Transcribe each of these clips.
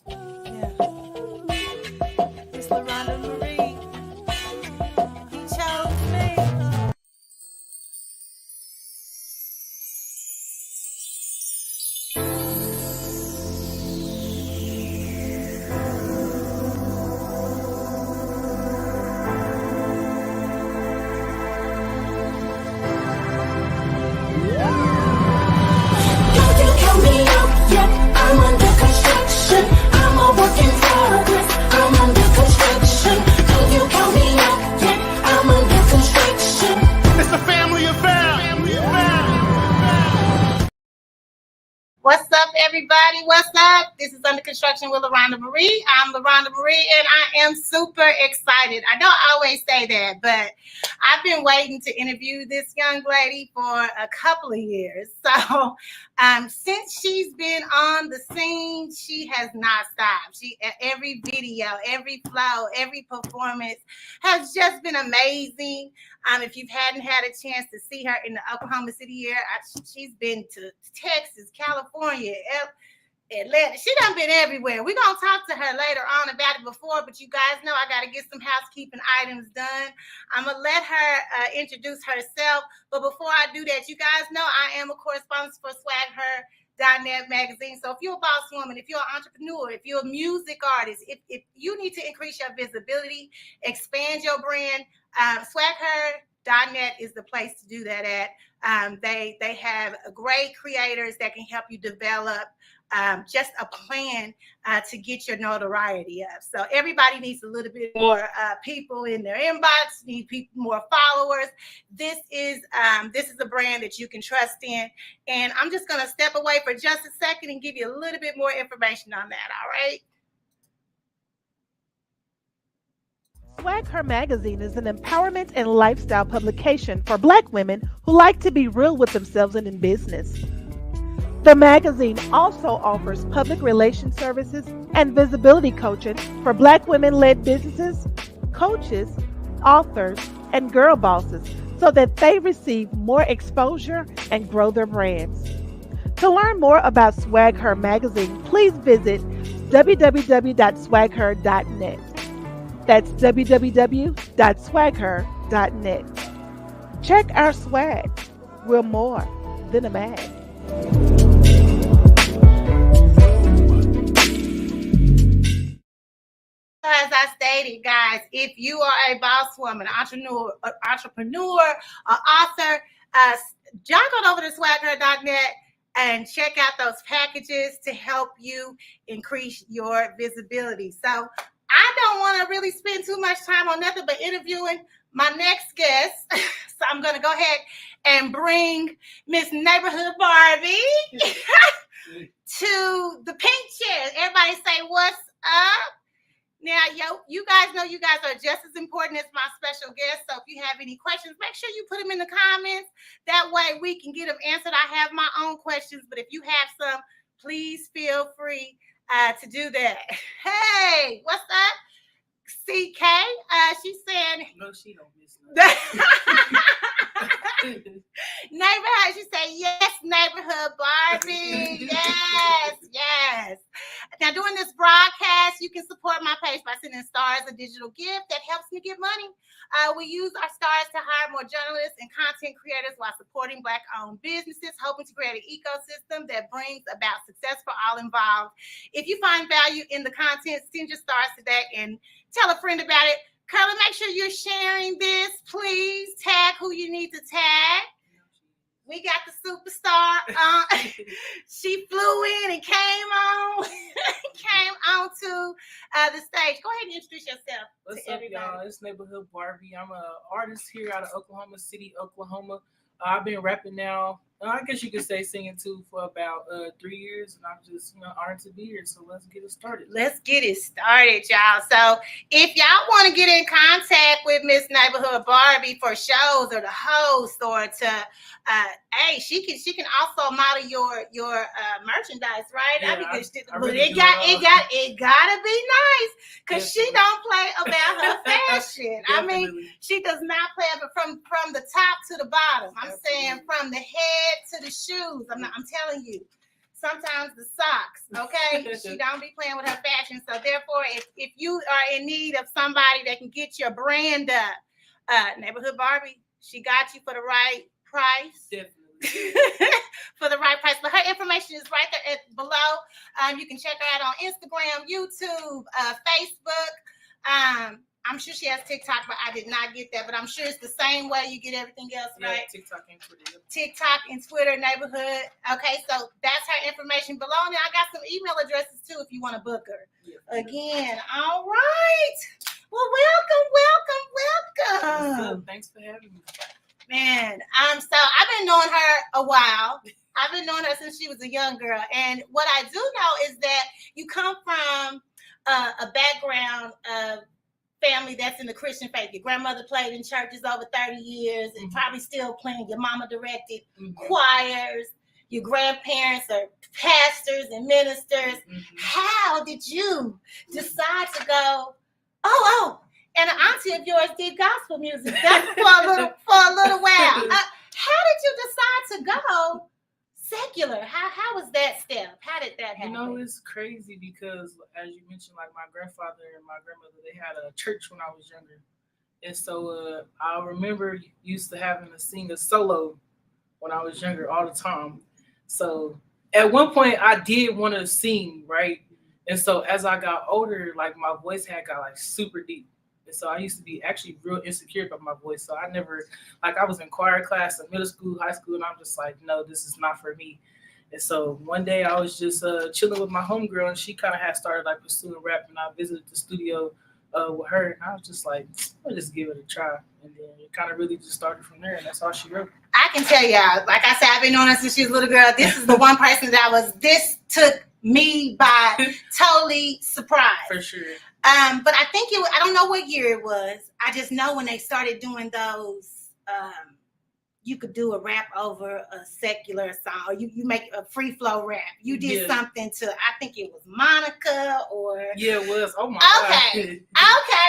It's LaRhonda Marie. He chose me. Don't you count me out yet, I'm under construction. I'm a work in progress, I'm under construction. Don't you count me out yet, I'm under construction. It's a family affair. What's up, everybody? What's up? This is Under Construction with LaRhonda Marie. I'm LaRhonda Marie, and I am super excited. I don't always say that, but I've been waiting to interview this young lady for a couple of years. So since she's been on the scene, she has not stopped. Every video, every flow, every performance has just been amazing. If you hadn't had a chance to see her in the Oklahoma City area, she's been to Texas, California, Atlanta. She done been everywhere. We're going to talk to her later on about it before, but you guys know I got to get some housekeeping items done. I'm going to let her introduce herself. But before I do that, you guys know I am a correspondent for SwagHer.net magazine. So if you're a boss woman, if you're an entrepreneur, if you're a music artist, if you need to increase your visibility, expand your brand, SwagHer.net is the place to do that at. They have great creators that can help you develop just a plan to get your notoriety up. So everybody needs a little bit more people in their inbox, need more followers. This is a brand that you can trust in. And I'm just going to step away for just a second and give you a little bit more information on that. All right. SwagHer magazine is an empowerment and lifestyle publication for Black women who like to be real with themselves and in business. The magazine also offers public relations services and visibility coaching for Black women-led businesses, coaches, authors, and girl bosses so that they receive more exposure and grow their brands. To learn more about SwagHer magazine, please visit www.swagher.net. That's www.swagher.net. Check our swag. We're more than a mag. As I stated, guys, if you are a boss woman, entrepreneur, or author, jump on over to swagher.net and check out those packages to help you increase your visibility. So I don't want to really spend too much time on nothing but interviewing my next guest. So I'm going to go ahead and bring Miss Nayborhood Barbie to the pink chair. Everybody say, what's up? Now, you guys know you guys are just as important as my special guest. So if you have any questions, make sure you put them in the comments. That way we can get them answered. I have my own questions, but if you have some, please feel free to do that. Hey, what's up, CK? She's saying No, she don't miss nothing. Neighborhood. She said yes, Neighborhood Barbie. Yes. Now, during this broadcast, you can support my page by sending stars a digital gift that helps me get money. We use our stars to hire more journalists and content creators while supporting Black-owned businesses, hoping to create an ecosystem that brings about success for all involved. If you find value in the content, send your stars today and tell a friend about it. Carla, make sure you're sharing this, please. Tag who you need to tag. We got the superstar. She flew in and came onto the stage. Go ahead and introduce yourself. What's up, y'all? It's Nayborhood Barbie. I'm an artist here out of Oklahoma City, Oklahoma. I've been rapping now, I guess you could say singing too, for about 3 years, and I'm just, honored to be here. So let's get it started. Let's get it started, y'all. So if y'all want to get in contact with Miss Nayborhood Barbie for shows or to host or to, hey, she can also model your merchandise, right? Yeah, it gotta be nice because she don't play about her fashion. I mean, she does not play about from the top to the bottom. I'm saying from the head to the shoes. I'm telling you. sometimes the socks. Okay, she don't be playing with her fashion. So therefore, if you are in need of somebody that can get your brand up, Neighborhood Barbie, she got you for the right price. Definitely. For the right price. But her information is right there below. You can check her out on Instagram, YouTube, Facebook. I'm sure she has TikTok, but I did not get that. But I'm sure it's the same way you get everything else, right? TikTok and Twitter. TikTok and Twitter, Neighborhood. Okay, so that's her information below. Now I got some email addresses too if you want to book her. Yeah. Again, all right. Well, welcome. Thanks for having me. Man, so I've been knowing her a while. I've been knowing her since she was a young girl. And what I do know is that you come from a background of family that's in the Christian faith. Your grandmother played in churches over 30 years and probably still playing. Your mama directed choirs. Your grandparents are pastors and ministers. How did you decide to go, and an auntie of yours did gospel music for a little while. How did you decide to go secular? How was that step? How did that happen? You know, it's crazy because, as you mentioned, like my grandfather and my grandmother, they had a church when I was younger. And so I remember used to having to sing a solo when I was younger all the time. So at one point I did want to sing, right? And so as I got older, like my voice had got like super deep. And so I used to be actually real insecure about my voice. So I never, like I was in choir class in middle school, high school, and I'm just like, no, this is not for me. And so one day I was just chilling with my homegirl, and she kind of had started like pursuing rap, and I visited the studio with her, and I was just like, I'll just give it a try. And then it kind of really just started from there, and that's all she wrote. I can tell y'all, like I said, I've been knowing her since she was a little girl. This is the one person this took me by totally surprise. For sure. But I think I don't know what year it was. I just know when they started doing those, you could do a rap over a secular song, or you make a free flow rap. You did something to, I think it was Monica or. Yeah, it was. Oh my God. Okay.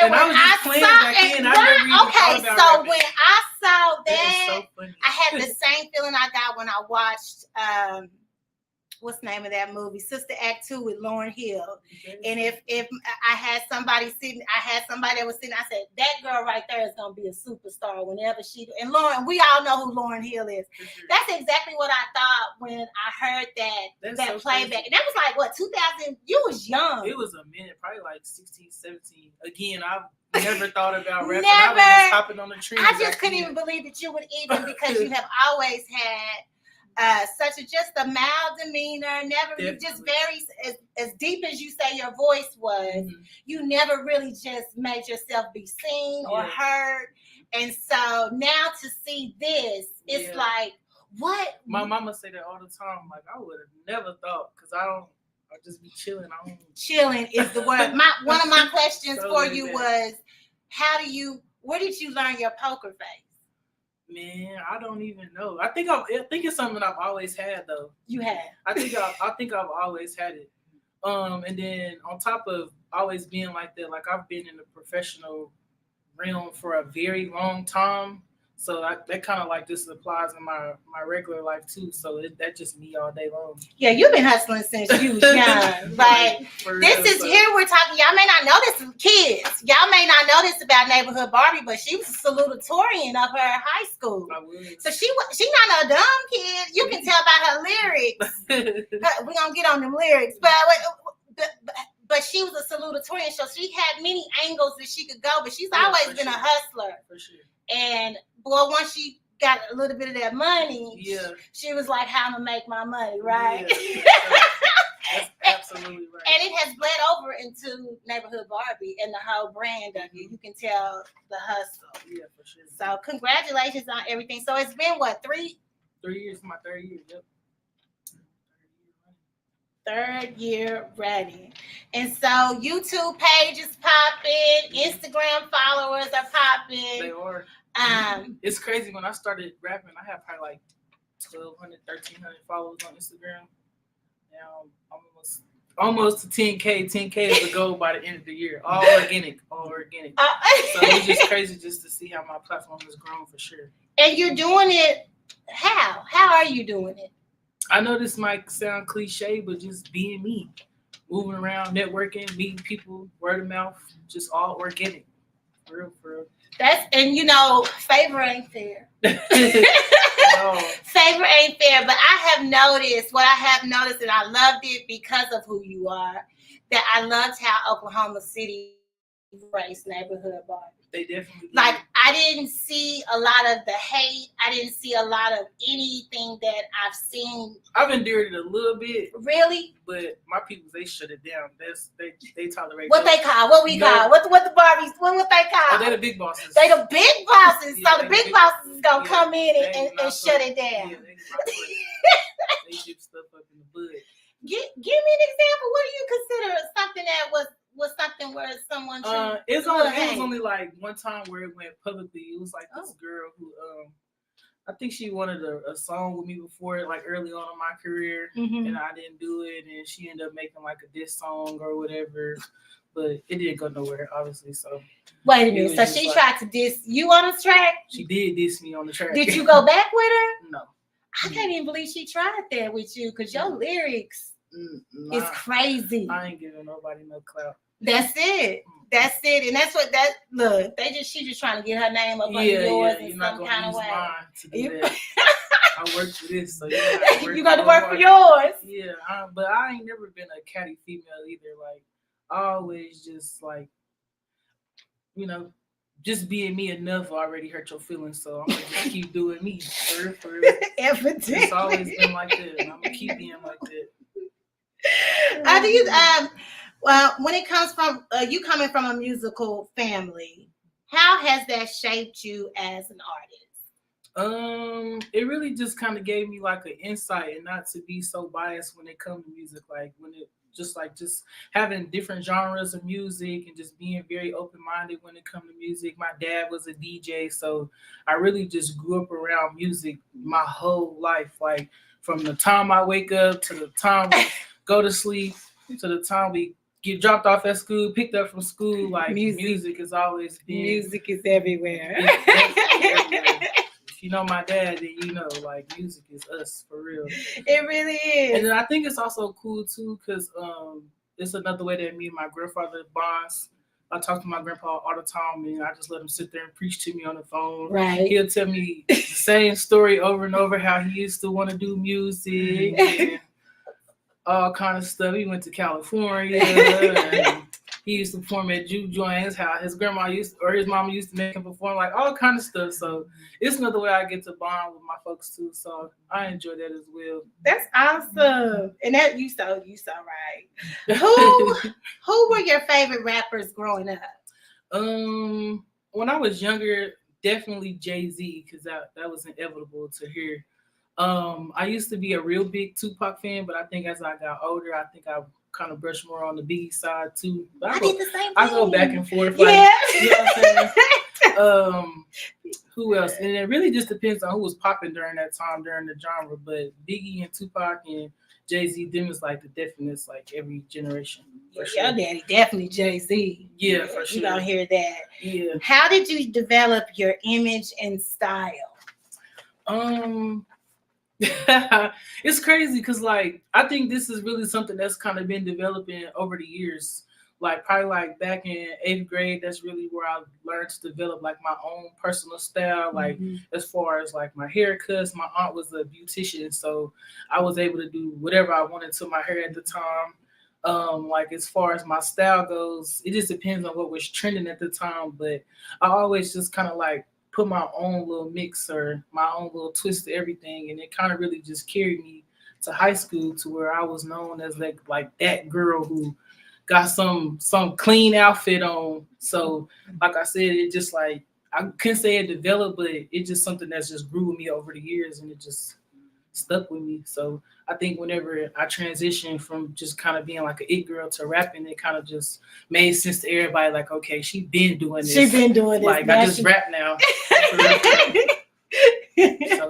And when I was just playing back then, I never even thought about so rapping. when I saw that, so funny. I had the same feeling I got when I watched, what's the name of that movie? Sister Act 2 with Lauryn Hill. Okay. And if I had somebody that was sitting, I said, that girl right there is going to be a superstar whenever she, and Lauryn, we all know who Lauryn Hill is. Mm-hmm. That's exactly what I thought when I heard that so playback. Crazy. And that was like, what, 2000? You was young. It was a minute, probably like 16, 17. Again, I've never thought about rapping. I was just hopping on the tree. I just couldn't even believe that you would even, because you have always had just a mild demeanor, never just very as deep as you say your voice was. You never really just made yourself be seen or heard. And so now to see this, it's like, what? My mama say that all the time. Like, I would have never thought, because I just be chilling. Chilling is the word. One of my questions for you was, where did you learn your poker face? Man, I don't even know. I think it's something I've always had, though. You have. I think I've always had it. And then on top of always being like that, like I've been in the professional realm for a very long time. So that kind of like this applies in my regular life too. So that's just me all day long. Yeah, you've been hustling since you was young. Like here we're talking. Y'all may not know this, kids. Y'all may not know this about Neighborhood Barbie, but she was a salutatorian of her high school. So she not a dumb kid. You can tell by her lyrics. We're gonna get on them lyrics, but she was a salutatorian, so she had many angles that she could go. But she's always been a hustler. For sure. And boy, once she got a little bit of that money, she was like, how I'm gonna make my money, right? Yeah. That's absolutely right. And it has bled over into Neighborhood Barbie and the whole brand of you. You can tell the hustle. Yeah, for sure. So congratulations on everything. So it's been what, 3 years, my third year, yep. Third year ready. And so YouTube page is popping, Instagram followers are popping. They are. It's crazy. When I started rapping, I had probably like 1,200, 1,300 followers on Instagram. Now I'm almost to 10K. 10K is the goal by the end of the year. All organic. So it's just crazy just to see how my platform has grown for sure. And you're doing it how? How are you doing it? I know this might sound cliche, but just being me, moving around, networking, meeting people, word of mouth, just all organic. For real. And favor ain't fair. No. Favor ain't fair, but what I have noticed, and I loved it because of who you are, that I loved how Oklahoma City embraced Neighborhood Barbie. They definitely did. Like, I didn't see a lot of the hate. I didn't see a lot of anything that I've seen. I've endured it a little bit. Really? But my people, they shut it down. They tolerate what they call, what we call, what the Barbies, what they call? Oh, they the big bosses. They the big bosses. Yeah, so the big bosses is gonna come in and shut it down. Yeah, they dip stuff up in the bud. Give me an example. What do you consider something that was something where someone it was only like one time where it went publicly. It was like this girl who I think she wanted a song with me before, like early on in my career, and I didn't do it, and she ended up making like a diss song or whatever, but it didn't go nowhere, obviously. So wait a minute. So she tried to diss you on the track? She did diss me on the track. Did you go back with her? No. I can't even believe she tried that with you, because your lyrics is crazy. I ain't giving nobody no clout. That's it. That's it. And that's what she just trying to get her name up under yours in some kind of way. Mine to do that. I work for this, so you got to work for yours. Yeah, but I ain't never been a catty female either. Like, I always just like, just being me enough already hurt your feelings. So I'm gonna just keep doing me. For Evidently. It's always been like that, and I'm gonna keep being like that. I think well, when it comes from you coming from a musical family, how has that shaped you as an artist? It really just kind of gave me like an insight and not to be so biased when it comes to music. Like when it just having different genres of music and just being very open-minded when it comes to music. My dad was a DJ, so I really just grew up around music my whole life. Like from the time I wake up to the time we go to sleep to the time we get dropped off at school, picked up from school, like music has always been. Music is everywhere. If you know my dad, then like music is us for real. It really is. And then I think it's also cool too, because it's another way that me and my grandfather bonds. I talk to my grandpa all the time, and I just let him sit there and preach to me on the phone. Right. He'll tell me the same story over and over, how he used to want to do music. And all kind of stuff. He went to California. And he used to perform at juke joints. How his grandma his mama used to make him perform, like all kind of stuff. So it's another way I get to bond with my folks too. So I enjoy that as well. That's awesome. And that you so right. Who were your favorite rappers growing up? When I was younger, definitely Jay-Z, because that was inevitable to hear. I used to be a real big Tupac fan, but I think as I got older, I think I kind of brushed more on the Biggie side too. But I did the same thing. I go back and forth. Yeah. You know what I'm saying? Who else? And it really just depends on who was popping during that time, during the genre. But Biggie and Tupac and Jay-Z, them is like the definites, like every generation. Yeah, sure. Your daddy definitely Jay-Z. Yeah, for sure. You don't hear that. Yeah. How did you develop your image and style? It's crazy because like I think this is really something that's kind of been developing over the years. Like probably like back in 8th grade, that's really where I learned to develop like my own personal style. Like as far as like my haircuts, my aunt was a beautician, so I was able to do whatever I wanted to my hair at the time. Like as far as my style goes, it just depends on what was trending at the time. But I always just kind of like put my own little mix or my own little twist to everything, and it kind of really just carried me to high school to where I was known as like that girl who got some clean outfit on. So like I said, it just like I couldn't say it developed, but it's just something that's just grew with me over the years, and it just stuck with me. So I think whenever I transitioned from just kind of being like an it girl to rapping, it kind of just made sense to everybody. Like, okay, she been doing this. She been doing this. Like I just rap now. So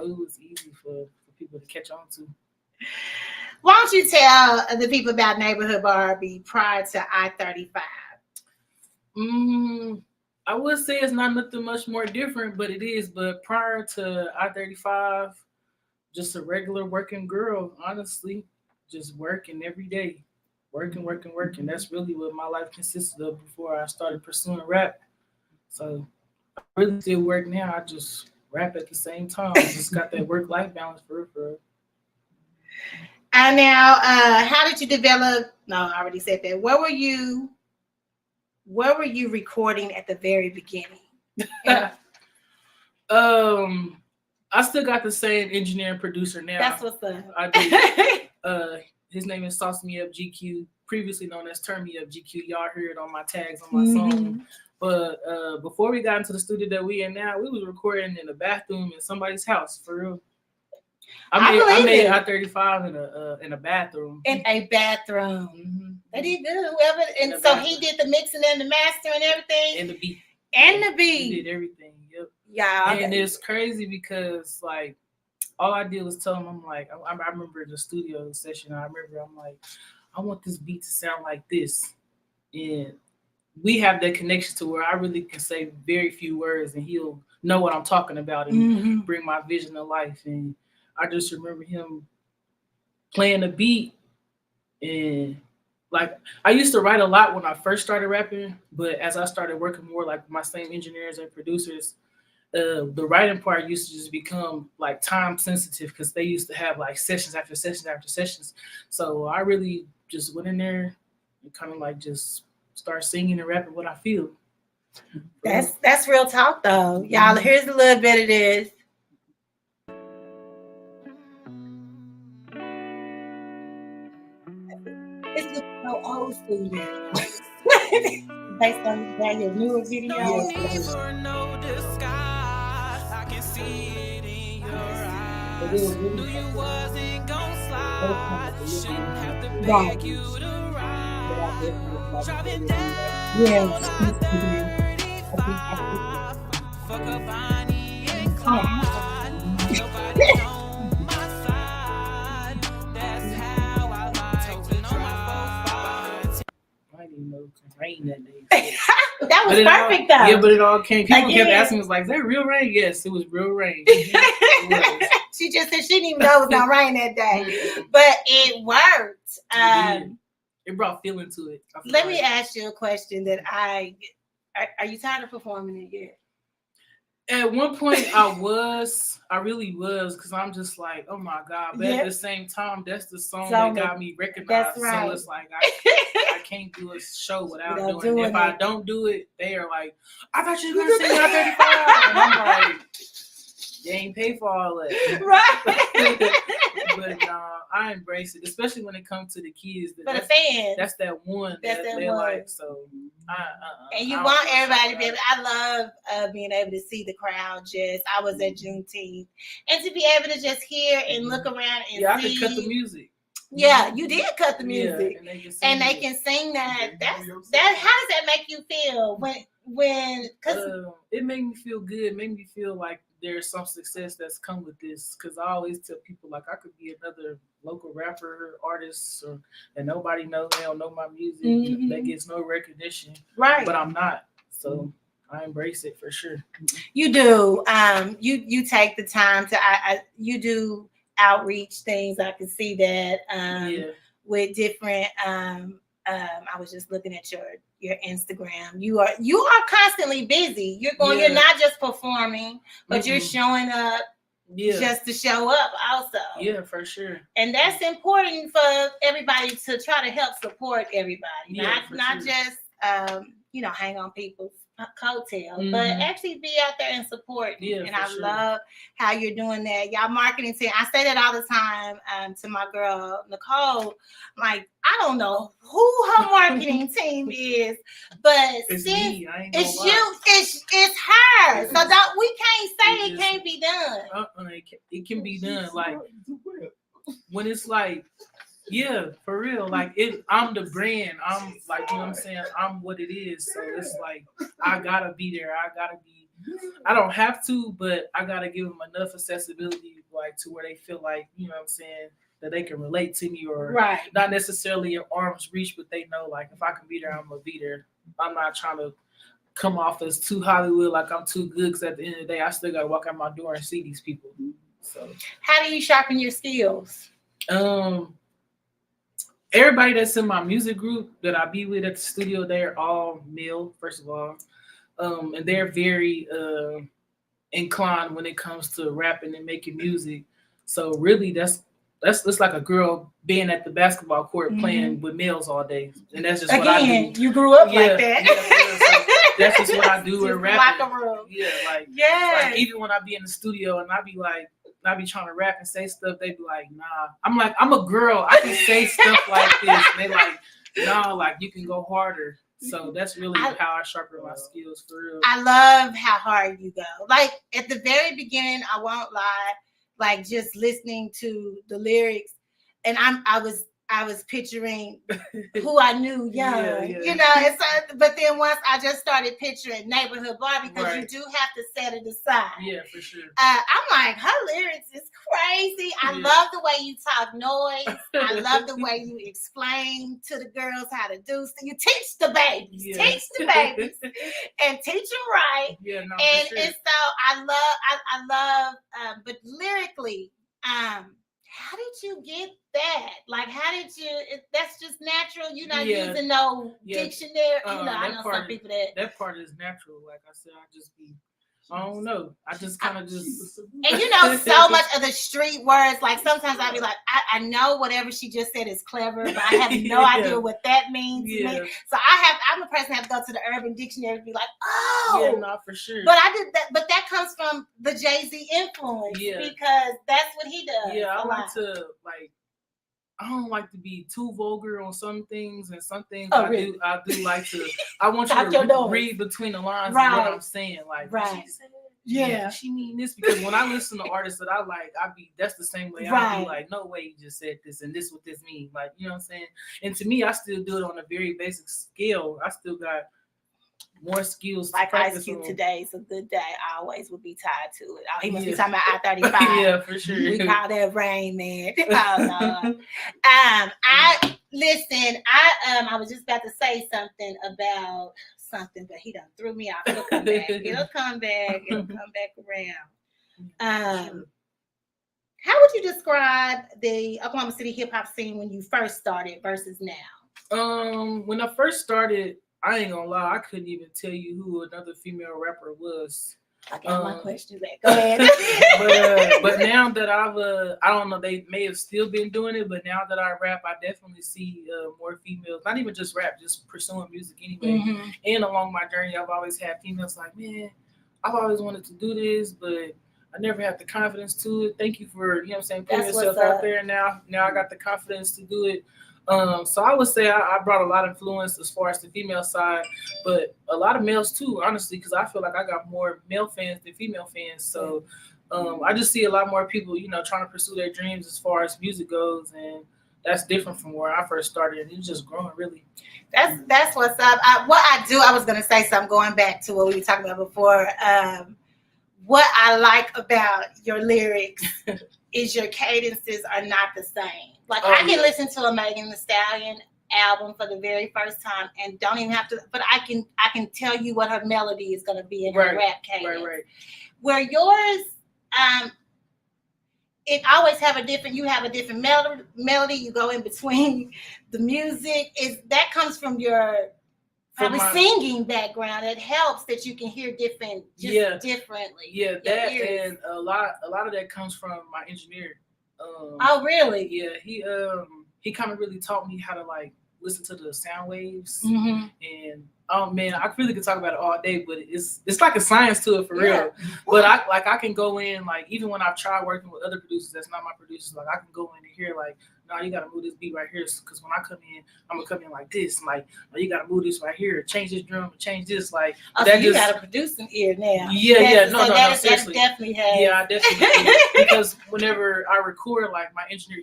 it was easy for people to catch on to. Why don't you tell the people about Nayborhood Barbie prior to I-35? I would say it's not nothing much more different, but it is. But prior to I-35, just a regular working girl, honestly. Just working every day. Working. That's really what my life consisted of before I started pursuing rap. So I really still work now. I just rap at the same time. I just got that work life balance for real, for real. And now, how did you develop? No, I already said that. Where were you? Where were you recording at the very beginning? Yeah. I still got the same engineer and producer now. That's what's up. I do. His name is Sauce Me Up GQ, previously known as Turn Me Up GQ. Y'all heard it on my tags on my song. But before we got into the studio that we in now, we was recording in the bathroom in somebody's house for real. I made I-35 in a bathroom. In a bathroom. Mm-hmm. They did good. Whoever, and so bathroom. He did the mixing and the master and everything. And the beat. And the beat. He did everything. Yep. Yeah. And it's crazy because like all I did was tell him, I'm like, I remember the studio session. I'm like, I want this beat to sound like this. And we have that connection to where I really can say very few words and he'll know what I'm talking about and bring my vision to life. And I just remember him playing the beat. And like, I used to write a lot when I first started rapping, but as I started working more like my same engineers and producers, the writing part used to just become like time sensitive because they used to have like sessions after sessions after sessions. So I really just went in there and kind of like just start singing and rapping what I feel. That's real talk though. Y'all, here's a little bit of this. It's so old school now. Based on your newer videos. I can see it in your eyes. Knew you wasn't gonna slide. Shouldn't have to beg you to ride. Driving down 35. Fuck a Bonnie and Clyde. Nobody on my side. That's how I like to know my profile. I didn't even know it could rain that day. That was perfect though. Yeah, but it all came. People kept asking us like, "Is that real rain?" Yes, it was real rain. It was. She just said she didn't even know it was gonna rain that day, but it worked. It brought feeling to it. Let me ask you a question that are you tired of performing it yet? At one point, I really was, because I'm just like, oh my God. But at the same time, that's the song that got me recognized. That's right. So it's like, I can't do a show without doing it. If I don't do it, they are like, I thought you were going to sing I-35. And I'm like, you ain't pay for all that. Right. But I embrace it, especially when it comes to the kids. For the fans. That's that one that they one. Like. So, and you want everybody to be able, I love being able to see the crowd. I was at Juneteenth. And to be able to just hear and look around and see. I could cut the music. Yeah, you did cut the music. Yeah, and they can sing that. How does that make you feel when it made me feel good. It made me feel like there's some success that's come with this, because I always tell people like I could be another local rapper, artist, and nobody knows. They don't know my music. That gets no recognition. Right. But I'm not. So I embrace it for sure. You do. You take the time to. You do outreach things. I can see that. With different. I was just looking at your Instagram. You are constantly busy. You're going. You're not just performing, but you're showing up. Just to show up also. Yeah, for sure. And that's important for everybody to try to help support everybody. Not just hang on people's coattails, but actually be out there and support. And I love how you're doing that. Y'all marketing team. I say that all the time to my girl Nicole. Like, I don't know who her marketing team is, but it's me. It's you. It's her. So we can't say it can't be done. It can be done. Like when it's like. Yeah, for real. Like I'm the brand. I'm like, you know what I'm saying? I'm what it is. So it's like I gotta be there. I don't have to, but I gotta give them enough accessibility, like to where they feel like, you know what I'm saying, that they can relate to me, or not necessarily at arm's reach, but they know like if I can be there, I'm gonna be there. I'm not trying to come off as too Hollywood, like I'm too good, because at the end of the day, I still gotta walk out my door and see these people. So how do you sharpen your skills? Everybody that's in my music group that I be with at the studio, they're all male, first of all. And they're very inclined when it comes to rapping and making music. So really that's it's like a girl being at the basketball court playing with males all day. And that's just what I do. You grew up like that. So that's just what I do with rapping. Yeah, like, like even when I be in the studio and I be trying to rap and say stuff, they be like, nah. I'm like, I'm a girl. I can say stuff like this. And they like, no, like you can go harder. So that's really how I sharpen my skills for real. I love how hard you go. Like at the very beginning, I won't lie, like just listening to the lyrics, and I was picturing who I knew young, you know. And so, but then once I just started picturing Nayborhood Barbie, because you do have to set it aside. Yeah, for sure. I'm like, her lyrics is crazy. I love the way you talk noise. I love the way you explain to the girls how to do stuff. You teach the babies, and teach them right. Yeah, no, and for sure. And so I love, but lyrically, how did you get that? Like, how did you? That's just natural. You're not using no dictionary. You know, I know some people that part is natural. Like I said, I don't know. I just kind of just. And you know, so much of the street words. Like sometimes I'll be like, I know whatever she just said is clever, but I have no idea what that means. To me. So I'm a person that have to go to the Urban Dictionary to be like, oh, yeah, no, for sure. But I did that. But that comes from the Jay-Z influence because that's what he does. Yeah, I don't like to be too vulgar on some things, and some things I do like to. I want you to read between the lines of what I'm saying. Like, she mean this, because when I listen to artists that I like, that's the same way. I be like, no way you just said this, and this what this means. Like, you know what I'm saying? And to me, I still do it on a very basic scale. I still got more skills. Like Ice Cube, today's a good day. I always would be tied to it. He must be talking about I-35. Yeah, for sure. We call that Rain Man. Oh, no. I was just about to say something about something, but he done threw me off. It'll come back. It'll come back around. How would you describe the Oklahoma City hip hop scene when you first started versus now? When I first started, I ain't gonna lie, I couldn't even tell you who another female rapper was. I got my question back. Go ahead. but now that I don't know, they may have still been doing it, but now that I rap, I definitely see more females, not even just rap, just pursuing music anyway. Mm-hmm. And along my journey, I've always had females like, man, I've always wanted to do this, but I never had the confidence to it. Thank you for, you know what I'm saying, putting yourself out there. Now I got the confidence to do it. So I would say I brought a lot of influence as far as the female side, but a lot of males too, honestly, because I feel like I got more male fans than female fans. So I just see a lot more people, you know, trying to pursue their dreams as far as music goes, and that's different from where I first started. And it's just growing, really. That's what's up. I was going to say something going back to what we were talking about before. What I like about your lyrics is your cadences are not the same. Like I can listen to a Megan Thee Stallion album for the very first time and don't even have to, but I can tell you what her melody is going to be in her rap cadence. Right. Where yours, it always have a different melody. You go in between the music. That comes from your probably singing background. It helps that you can hear differently. Yeah, that and a lot of that comes from my engineer. Oh really? Yeah, he kind of really taught me how to like listen to the sound waves, and oh man, I really could talk about it all day, but it's like a science to it for real. But I can go in, like, even when I've tried working with other producers that's not my producers, like I can go in and hear like, no, you gotta move this beat right here, because when I come in, I'm gonna come in like this, like, no, you gotta move this right here, change this drum, change this, like. Oh, so you got a producing ear now. No, seriously. Definitely has. Yeah, I definitely because whenever I record, like my engineer,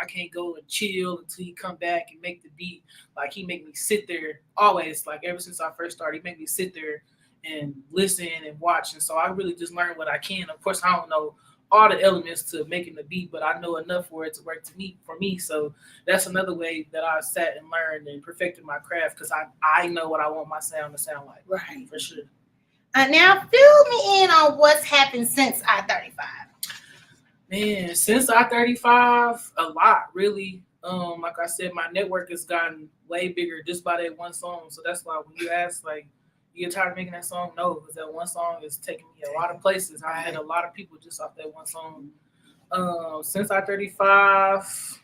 I can't go and chill until he come back and make the beat. Like he make me sit there always, like ever since I first started, he make me sit there and listen and watch, and so I really just learn what I can. Of course, I don't know all the elements to making the beat, but I know enough for it to work for me. So that's another way that I sat and learned and perfected my craft, because I know what I want my sound to sound like. Right. For sure. Now fill me in on what's happened since I-35. Man, since I 35, a lot really. Like I said, my network has gotten way bigger just by that one song. So that's why when you ask, like, you get tired of making that song? No, because that one song is taking me a lot of places. I met a lot of people just off that one song. Since I 35,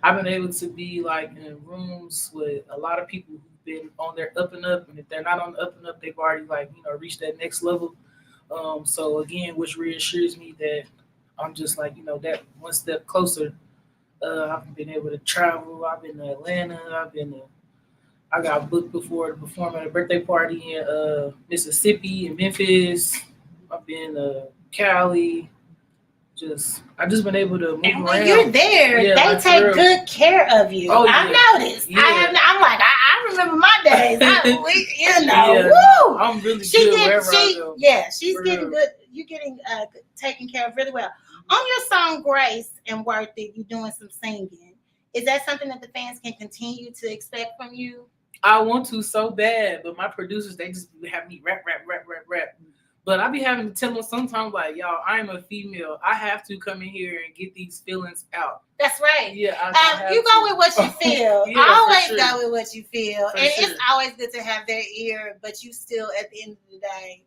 I've been able to be like in rooms with a lot of people who've been on their up and up, and if they're not on the up and up, they've already like reached that next level. So again, which reassures me that I'm just like that one step closer. I've been able to travel. I've been to Atlanta. I got booked before to perform at a birthday party in Mississippi and Memphis. I've been to Cali. I just been able to move And when around. you're there, Yeah, they like, for take real. good care of you. Oh, I've yeah. noticed. Yeah. I'm like, I remember my days. Yeah, woo. I'm really She good get, wherever I she, go. yeah, she's For getting real. good. You're getting taken care of really well. On your song "Grace" and "Worth It," you're doing some singing. Is that something that the fans can continue to expect from you? I want to so bad, but my producers they just have me rap. But I be having to tell them sometimes like, y'all, I am a female. I have to come in here and get these feelings out. That's right. Yeah, I You go with what you feel. Yeah, for Always sure. go with what you feel. For And sure. it's always good to have their ear, but you still, at the end of the day,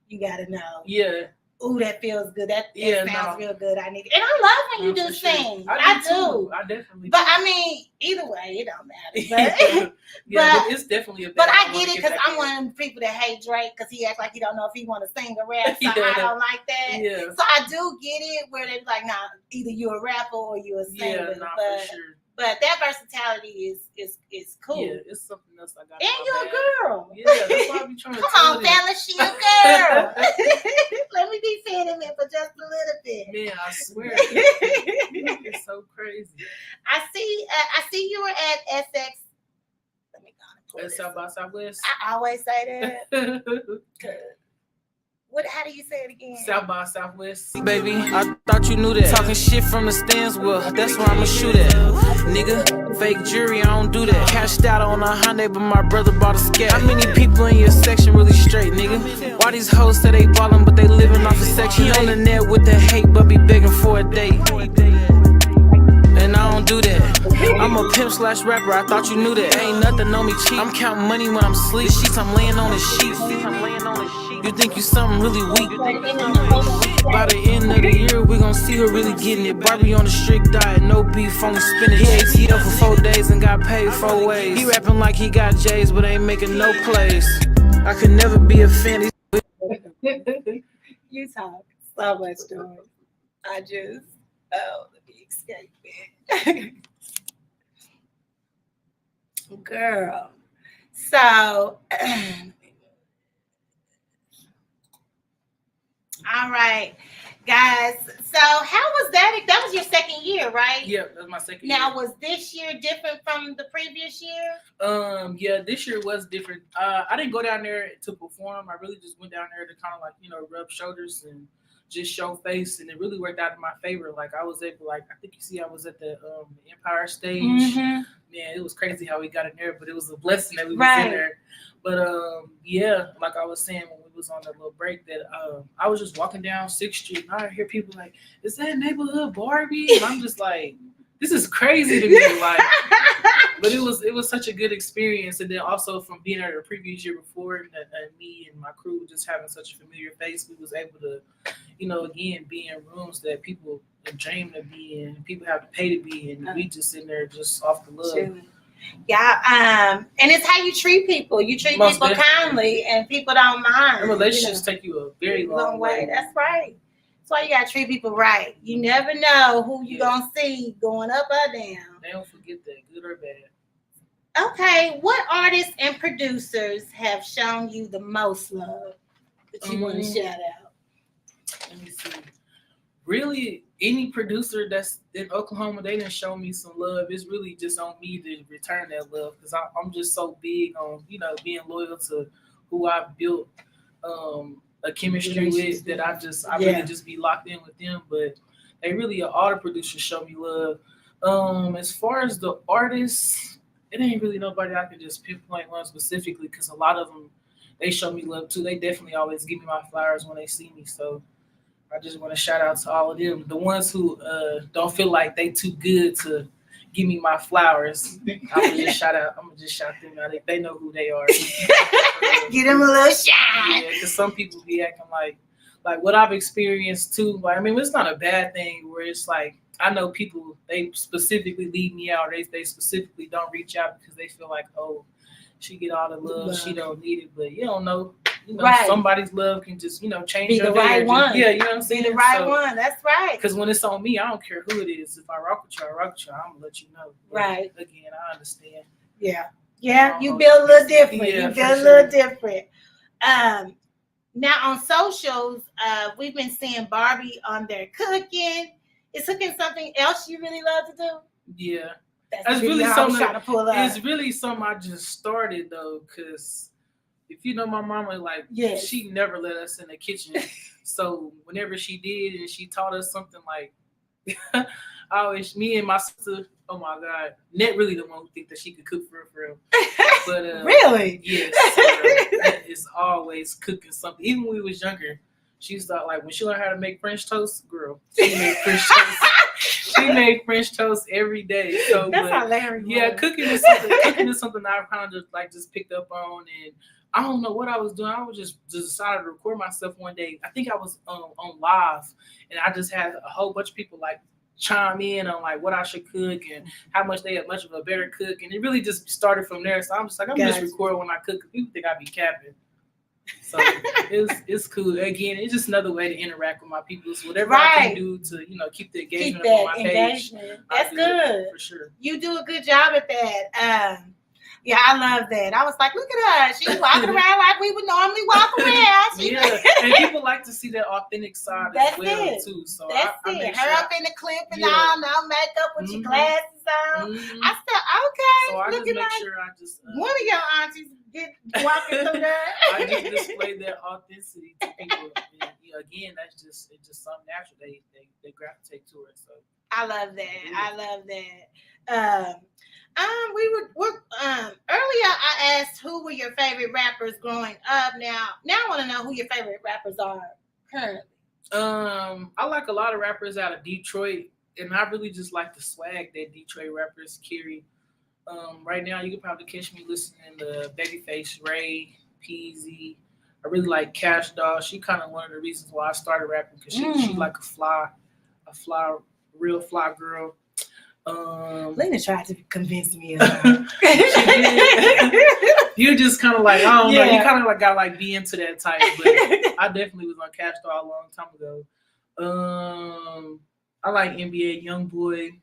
you got to know. Yeah. Ooh, that feels good. That Yeah, sounds no. real good. I need it. And I love when you No, do for sure. sing. I do. do. I definitely But do. I mean, either way, it don't matter. Yeah, but- but it's definitely a But battle. I get it because I'm one of them people that hate Drake because he acts like he don't know if he want to sing or rap. So Yeah. I don't like that. Yeah. So I do get it where they're like, nah, either you're a rapper or you're a singer. Yeah, nah, but, for sure. but that versatility is cool. Yeah, it's something else I got. And you're a girl. Yeah, that's why I be trying to Come tell on, them. fellas, she a girl. Let me be feeling it for just a little bit. Man, I swear. It's so crazy. I see you were at SX. Let me go. At South by Southwest. I always say that. How do you say it again? South by Southwest. Baby, I thought you knew that. Talking shit from the stands, well, that's where I'ma shoot at. Nigga, fake jury, I don't do that. Cashed out on a Hyundai, but my brother bought a scat. How many people in your section really straight, nigga? Why these hoes say they ballin', but they living off a section? He on the net with the hate, but be begging for a date. And I don't do that. I'm a pimp / rapper, I thought you knew that. Ain't nothing on me cheap. I'm counting money when I'm asleep. Sheets, I'm laying on the sheets. You think you something really weak. By the end of the year, we gon' see her really getting it. Barbie on a strict diet, no beef, only spinach. He ATL for 4 days and got paid 4 ways. He rapping like he got J's, but ain't making no plays. I could never be a fan. You talk so much story. I just, let me escape it. Girl. So, all right, guys. So, how was that? That was your second year, right? Yeah, that was my second Now, year. was this year different from the previous year? Yeah, this year was different. I didn't go down there to perform. I really just went down there to kind of like, rub shoulders and just show face, and it really worked out in my favor. Like I was able, I think you see I was at the Empire stage. Mm-hmm. Man, it was crazy how we got in there, but it was a blessing that we was Right. in there. But yeah, like I was saying when we was on that little break, that I was just walking down 6th Street and I hear people like, "Is that Nayborhood Barbie?" And I'm just like, this is crazy to me. Like, but it was such a good experience, and then also from being there the previous year before, and me and my crew just having such a familiar face, we was able to, again, be in rooms that people dream to be in, people have to pay to be in, and we just in there just off the love. Sure. Yeah, and it's how you treat people. You treat Most people definitely. kindly, and people don't mind. And relationships take you a very long way. That's right. That's why you gotta treat people right. You never know who you gonna see going up or down. They don't forget that, good or bad. Okay, what artists and producers have shown you the most love that you want to shout out? Let me see. Really, any producer that's in Oklahoma, they didn't show me some love. It's really just on me to return that love, because I'm just so big on, being loyal to who I've built a chemistry with, that I really just be locked in with them. But they really, all the producers show me love. As far as the artists, it ain't really nobody I can just pinpoint one specifically, because a lot of them, they show me love too. They definitely always give me my flowers when they see me. So I just want to shout out to all of them, the ones who don't feel like they too good to give me my flowers. I'm gonna just shout them out. They know who they are. Give them a little shine. Yeah, because some people be acting like what I've experienced too. Like, I mean, it's not a bad thing where it's like I know people, they specifically leave me out. They specifically don't reach out because they feel like, oh, she get all the love, she don't need it. But you don't know. Right. Somebody's love can just, change Be your the right one. Yeah, you know what I'm saying? Be the right one. That's right. Because when it's on me, I don't care who it is. If I rock with you, I rock with you. I'm going to let you know. But right. Again, I understand. Yeah. Yeah, you build a little different. Yeah, you build a little different. Now on socials, we've been seeing Barbie on there cooking. Is cooking something else you really love to do? Yeah. That's really something I'm trying to pull up. It's really something I just started though, because if you know my mama, like, she never let us in the kitchen. So whenever she did and she taught us something, like, me and my sister, oh my God, Net really the one who think that she could cook for real. But really? Yes. Net is always cooking something. Even when we was younger, she used to, like, when she learned how to make French toast, girl, she made French toast. She made French toast every day. So that's hilarious. Yeah, cooking is something I've kind of just picked up on, and I don't know what I was doing. I was just decided to record myself one day. I think I was on live, and I just had a whole bunch of people like chime in on like what I should cook and how much they had much of a better cook, and it really just started from there. So I'm just like, I'm just record when I cook. People think I be capping. So it's cool. Again, it's just another way to interact with my people. So whatever I can do to, keep the engagement on my page. That's good. For sure. You do a good job at that. Yeah, I love that. I was like, look at her. She's walking around like we would normally walk around. And people like to see that authentic side as well, too. So that's it. Her up in the clip and all, no makeup with your glasses on. I said, okay. So I just make sure I just... one of your aunties get walking through that. I just display that authenticity to people. And, again, it's just something natural. They gravitate to it. So I love that. Earlier I asked who were your favorite rappers growing up. Now I want to know who your favorite rappers are currently. I like a lot of rappers out of Detroit, and I really just like the swag that Detroit rappers carry. Right now you can probably catch me listening to Babyface Ray, Peasy. I really like Cash Doll. She kind of one of the reasons why I started rapping, because she like real fly girl. Lena tried to convince me of You just kind of like, I don't know, you kind of like got like be into that type, but I definitely was on Cash Doll a long time ago. I like NBA Youngboy.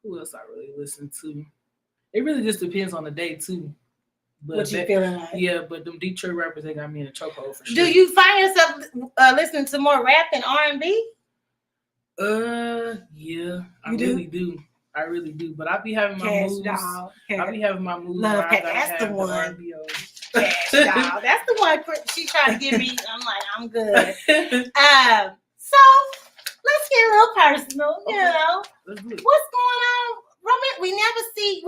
Who else I really listen to? It really just depends on the day too. But what you feeling like? Yeah, but them Detroit rappers, they got me in a chokehold for sure. Do you find yourself listening to more rap than R&B? Yeah, I really do. But I be having my moods. I be having my moods. Love, that's the one. Cash Doll. That's the one she tried to give me. I'm like, I'm good. So let's get real personal. Okay. What's going on? Robert, we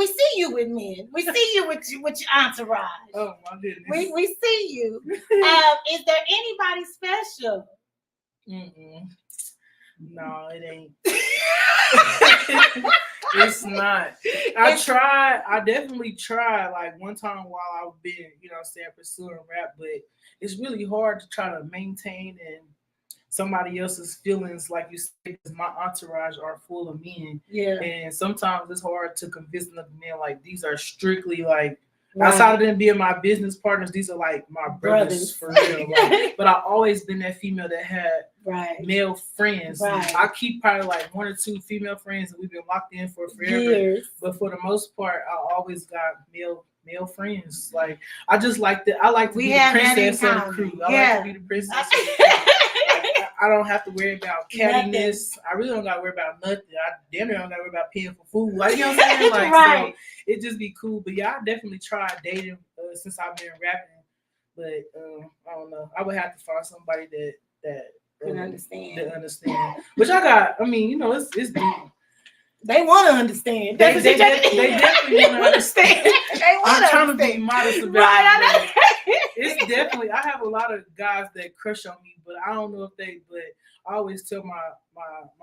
see you with men. We see you with your entourage. Oh my goodness. We see you. Is there anybody special? No, it ain't. It's not. I definitely tried like one time while I've been, pursuing rap, but it's really hard to try to maintain and somebody else's feelings, like you said, because my entourage are full of men. Yeah. And sometimes it's hard to convince another man, like, these are strictly like, outside of them being my business partners, these are like my brothers for real. Like, but I've always been that female that had male friends. Right. I keep probably like one or two female friends, and we've been locked in for forever. Years. But for the most part, I always got male friends. Like, I just like that. I like to be the princess of the crew. I like to be the princess of the crew. I don't have to worry about cattiness. I really don't got to worry about nothing. I damn near don't got to worry about paying for food. Like, you know what I'm saying? Like, so it just be cool. But yeah, I definitely tried dating since I've been rapping. But I don't know. I would have to find somebody that can understand. That understand. Which I got. I mean, it's deep. They want to understand. They definitely want to understand. I'm trying to be modest about it. It's Definitely. I have a lot of guys that crush on me, but I don't know if they. But I always tell my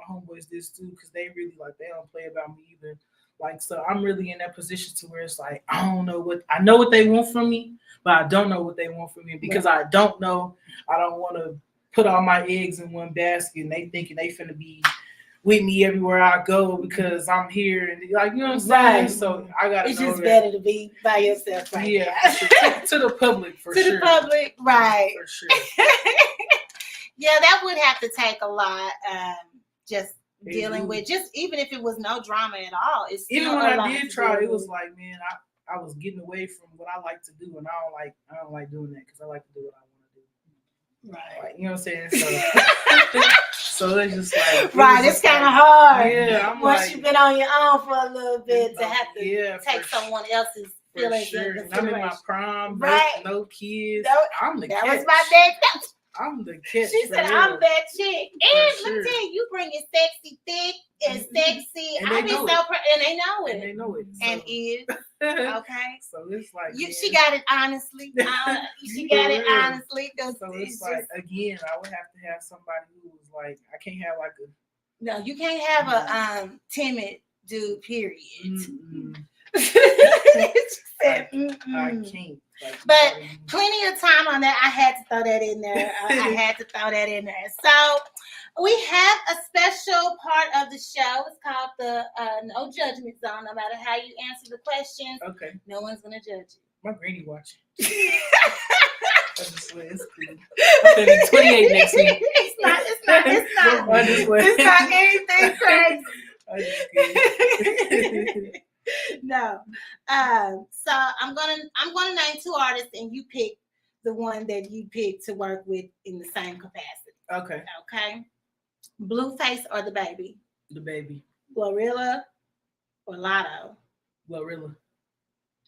homeboys this too, because they really like they don't play about me either. Like so, I'm really in that position to where it's like I don't know what I know what they want from me, but I don't know what they want from me because I don't know. I don't want to put all my eggs in one basket, and they thinking they finna be with me everywhere I go because I'm here and like you know what I'm saying. Right. So I gotta. It's know just that. better to be by yourself, right? Yeah, now. for sure. to the public for To sure. the public, right? For sure. Yeah, that would have to take a lot. Just It dealing would. with just even if it was no drama at all. It's still Even when a I lot did to try, deal it was with. like, man, I was getting away from what I like to do, and I don't like doing that because I like to do what I want to do. Right. Like, you know what I'm saying? So it's just like Right, it's kind of hard. Yeah, I'm once like, you've been on your own for a little bit to have to take for someone else's for feelings sure. into And I'm in my consideration. prime, Right. no kids. No, I'm the that catch. was my next. I'm the catch. She for said, real. "I'm that chick." And For let me sure. tell you, you bring it sexy, thick, and sexy. And I they be know so it. and they know it. And they know it. And is okay. So it's like She got it honestly. She got it For real. honestly. So it's like again, I would have to have somebody who was like, I can't have like a no, you can't have a timid dude. Period. I can't. Like, But plenty of time on that. I had to throw that in there. I had to throw that in there. So we have a special part of the show. It's called the no judgment zone. No matter how you answer the questions, okay, no one's gonna judge you. my granny watching. I just went, it's cool. I'm gonna be 28 next week. It's not it's not anything crazy. No. So I'm gonna name two artists and you pick the one that you pick to work with in the same capacity. Okay. Okay. Blueface or the baby? The baby. Glorilla or Lotto? Glorilla.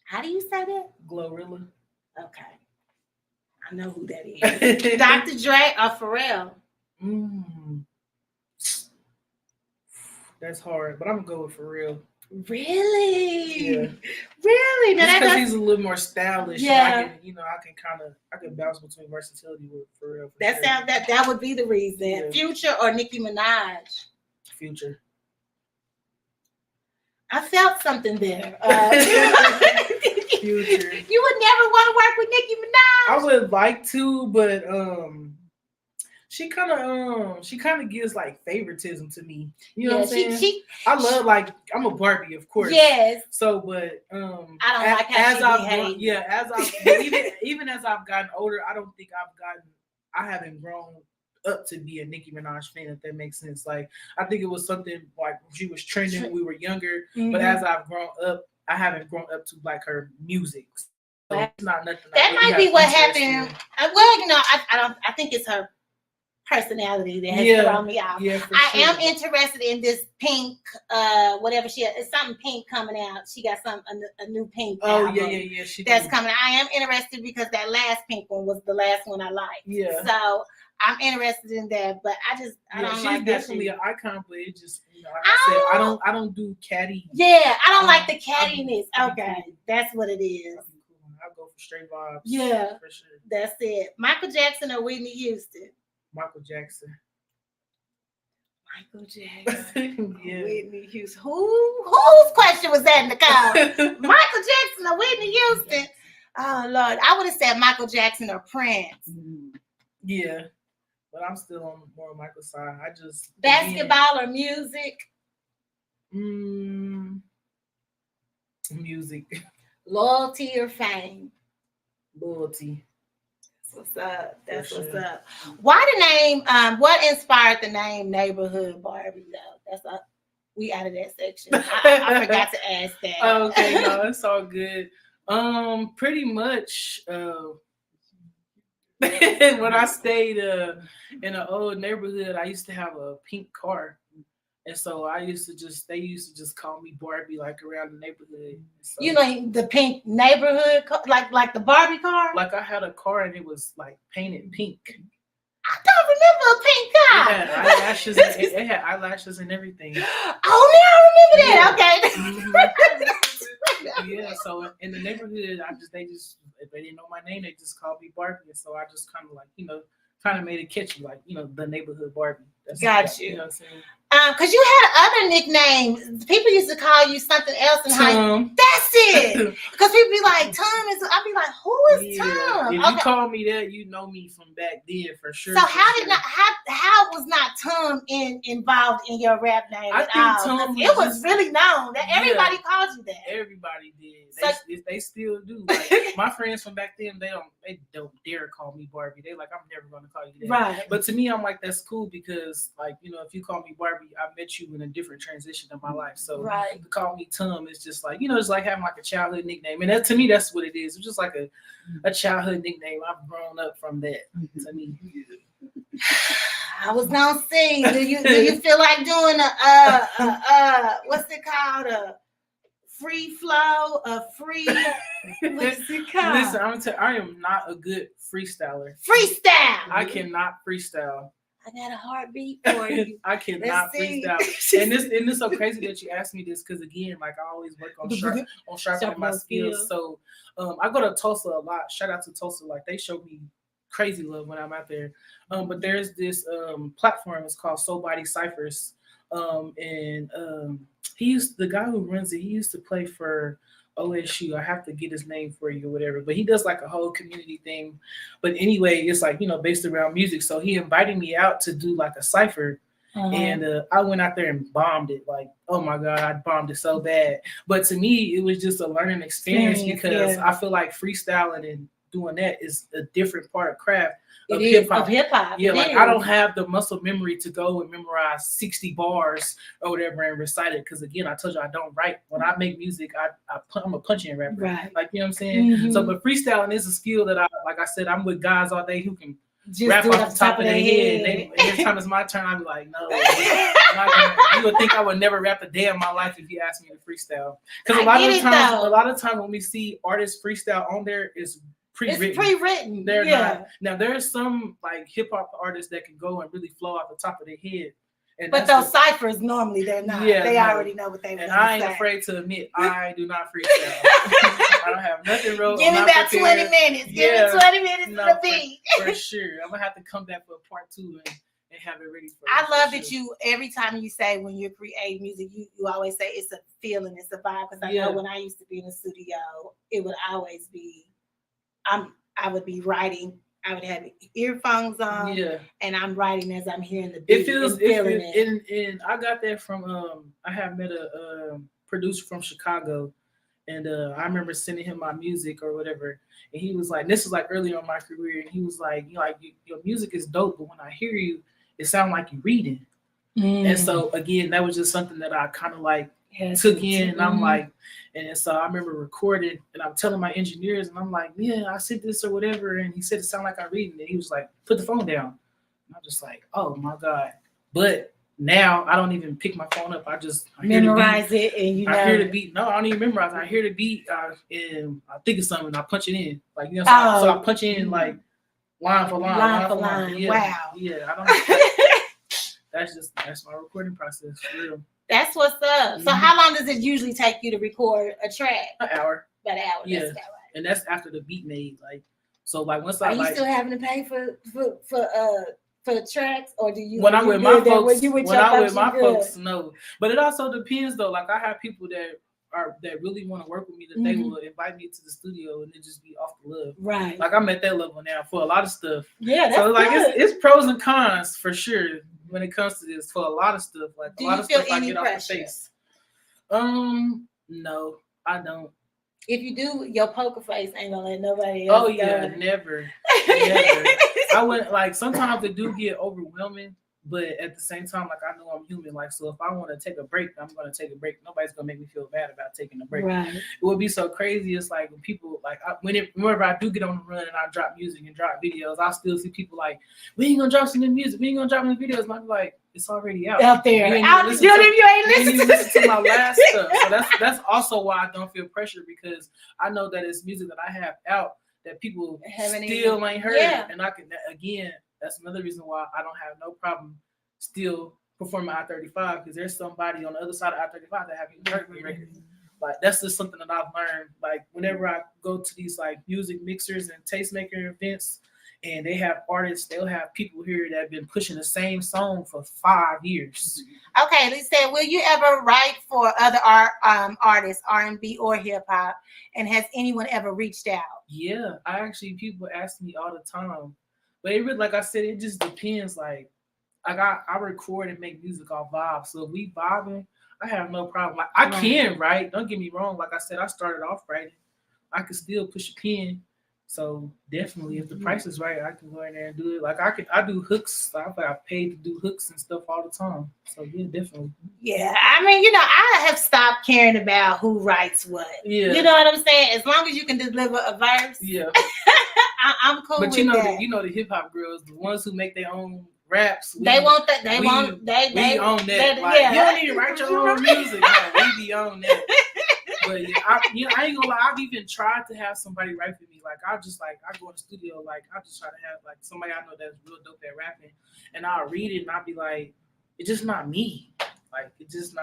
How do you say that? Glorilla. Okay. I know who that is. Dr. Dre or Pharrell? That's hard, but I'm gonna go with Pharrell. Really? Yeah. Really? Just because he's a little more stylish. Yeah. And I can bounce between versatility with Pharrell. That would be the reason. Yeah. Future or Nicki Minaj? Future. I felt something there. Future. You would never want to work with Nicki Minaj? I would like to, but she kind of gives like favoritism to me. You know what I'm saying? I love I'm a Barbie, of course. Yes. So, but I don't like how she behaves. Even as I've gotten older, I don't think I haven't grown up to be a Nicki Minaj fan, if that makes sense. Like I think it was something like she was trending when we were younger, but as I've grown up, I haven't grown up to like her music. So it's not nothing. That might be what happened. Well, I think it's her personality that has thrown me off. Yeah, I am interested in this pink, whatever she has. It's something pink coming out. She got a new pink. Oh album yeah. That's coming. I am interested because that last pink one was the last one I liked. Yeah. So I'm interested in that, but I don't she's like definitely an icon, but it just like I said, I don't do catty. Yeah, I don't like the cattiness. Okay, that's what it is. I'll go for straight vibes. Yeah, for sure. That's it. Michael Jackson or Whitney Houston? Michael Jackson. Michael Jackson. Yeah. Whitney Houston. Whose question was that in the car? Michael Jackson or Whitney Houston? Oh Lord, I would have said Michael Jackson or Prince. Yeah, but I'm still on more Michael's side. I just basketball or music. Music. Loyalty or fame. Loyalty. What's up? That's what's up. Why the name? What inspired the name Nayborhood Barbie? Though we out of that section. I forgot to ask that. Okay, no, it's all good. Pretty much. When I stayed in an old neighborhood, I used to have a pink car. And so they used to just call me Barbie like around the neighborhood. So, you know the pink neighborhood, like the Barbie car. Like I had a car and it was like painted pink. I don't remember a pink car. It had eyelashes. It had eyelashes and everything. Oh, now I remember that. Okay. Yeah, so in the neighborhood, if they didn't know my name, they just called me Barbie. And so I just kind of like, kind of made it catchy, like, the neighborhood Barbie. Got you. You know what I'm saying? Because you had other nicknames. People used to call you something else in high school. That's it. Because people be like, Tom is. I'd be like, who is Tom? If you call me that, you know me from back then for sure. So how was not Tom involved in your rap name I at think all? Tom It was really known that everybody called you that. Everybody did. So, they still do. Like, my friends from back then, they don't dare call me Barbie. They like, I'm never going to call you that. Right. But to me, I'm like, that's cool because, like, if you call me Barbie, I met you in a different transition of my life. So to call me Tom is just like, it's like having like a childhood nickname. And to me, that's what it is. It's just like a childhood nickname. I've grown up from that. To me. I was gonna say, do you feel like doing what's it called? A free flow, what's it called? Listen, I'm gonna tell you, I am not a good freestyler. Freestyle. I cannot freestyle. I got a heartbeat for you. I cannot freestyle. and it's so crazy that you asked me this because again, like I always work on sharpening my skills. So I go to Tulsa a lot. Shout out to Tulsa. Like they show me crazy love when I'm out there. But there's this platform, it's called Soul Body Cyphers. The guy who runs it, he used to play for OSU. I have to get his name for you or whatever, but he does like a whole community thing. But anyway, it's like, based around music. So he invited me out to do like a cypher. And I went out there and bombed it. Like, oh my God, I bombed it so bad. But to me, it was just a learning experience because I feel like freestyling and doing that is a different part of craft of hip hop. Yeah, like I don't have the muscle memory to go and memorize 60 bars or whatever and recite it. Because again, I told you I don't write. When I make music, I'm a punch-in rapper. Right. Like, you know what I'm saying? So, but freestyling is a skill that like I said, I'm with guys all day who can just rap off the top of their head. And every time it's my turn, I'll be like, no. You would think I would never rap a day in my life if you asked me to freestyle. Because a lot of times when we see artists freestyle on there, it's pre-written. They're not. Now there's some like hip hop artists that can go and really flow off the top of their head. But those ciphers normally they're not. Yeah, they already know what they want. And I ain't afraid to admit I do not freestyle. I don't have nothing wrote. Give me about 20 minutes. Give me 20 minutes to the beat. For sure. I'm gonna have to come back for part 2 and have it ready for I love that you every time you say when you're creating music, you always say it's a feeling, it's a vibe. Because I know when I used to be in the studio, it would always be I would be writing. I would have earphones on, and I'm writing as I'm hearing the beat. And I got that from I have met a producer from Chicago, and I remember sending him my music or whatever, and he was like, "This is like early on my career," and he was like, your music is dope, but when I hear you, it sounds like you're reading." And so again, that was just something that I kind of like took in, and I'm like, and so I remember recording, and I'm telling my engineers, and I'm like, yeah, I said this or whatever, and he said it sounded like I'm reading, and he was like, put the phone down, and I'm just like, oh my God. But now I don't even pick my phone up. I memorize it, and I hear the beat. No, I don't even memorize. I hear the beat, and I think of something, and I punch it in, like so I punch in like line for line. Yeah, wow. Yeah, I don't know. That's my recording process for real. That's what's up. So how long does it usually take you to record a track? An hour. About an hour. Yeah. That's about right. And that's after the beat made. Like, so like once Are you still having to pay for tracks, or do you? When I'm with my folks, no. But it also depends though. Like I have people that really want to work with me, that they will invite me to the studio and it just be off the love. Right. Like I'm at that level now for a lot of stuff. Yeah. That's so like good. it's pros and cons for sure when it comes to this for a lot of stuff. Like do a lot you of feel stuff any I get pressure? off the face. No, I don't. If you do, your poker face ain't gonna let nobody else. Oh yeah, never. I wouldn't like. Sometimes it do get overwhelming, but at the same time, like I know I'm human. Like so, if I want to take a break, I'm gonna take a break. Nobody's gonna make me feel bad about taking a break. Right. It would be so crazy. It's like when people like whenever I do get on the run and I drop music and drop videos, I still see people like, we ain't gonna drop some new music. We ain't gonna drop new videos. And I'm like, it's already out there. You ain't listen to my last stuff. So that's also why I don't feel pressure, because I know that it's music that I have out that people still ain't heard. And I can, again, that's another reason why I don't have no problem still performing I-35, because there's somebody on the other side of I-35 that haven't heard me record. Like that's just something that I've learned. Like whenever I go to these like music mixers and tastemaker events, and they have artists, they'll have people here that have been pushing the same song for 5 years. Okay, Lisa, will you ever write for other artists, R&B or hip hop? And has anyone ever reached out? Yeah, people ask me all the time, but it really, like I said, it just depends. Like I record and make music off vibes. So if we vibing, I have no problem. Like I can write. Don't get me wrong. Like I said, I started off writing. I can still push a pen. So definitely, if the price is right, I can go in there and do it. Like I do hooks. I paid to do hooks and stuff all the time. So yeah, definitely. Yeah, I mean, I have stopped caring about who writes what. Yeah, you know what I'm saying. As long as you can deliver a verse. Yeah, I'm cool. But with that. The hip hop girls, the ones who make their own raps. They want that. They we own that. You don't need to write your own music. No, we be on that. But yeah, I ain't gonna lie. I've even tried to have somebody write for me. Like I go in the studio. Like I just try to have like somebody I know that's real dope at rapping, and I'll read it and I'll be like, it's just not me. Like it's just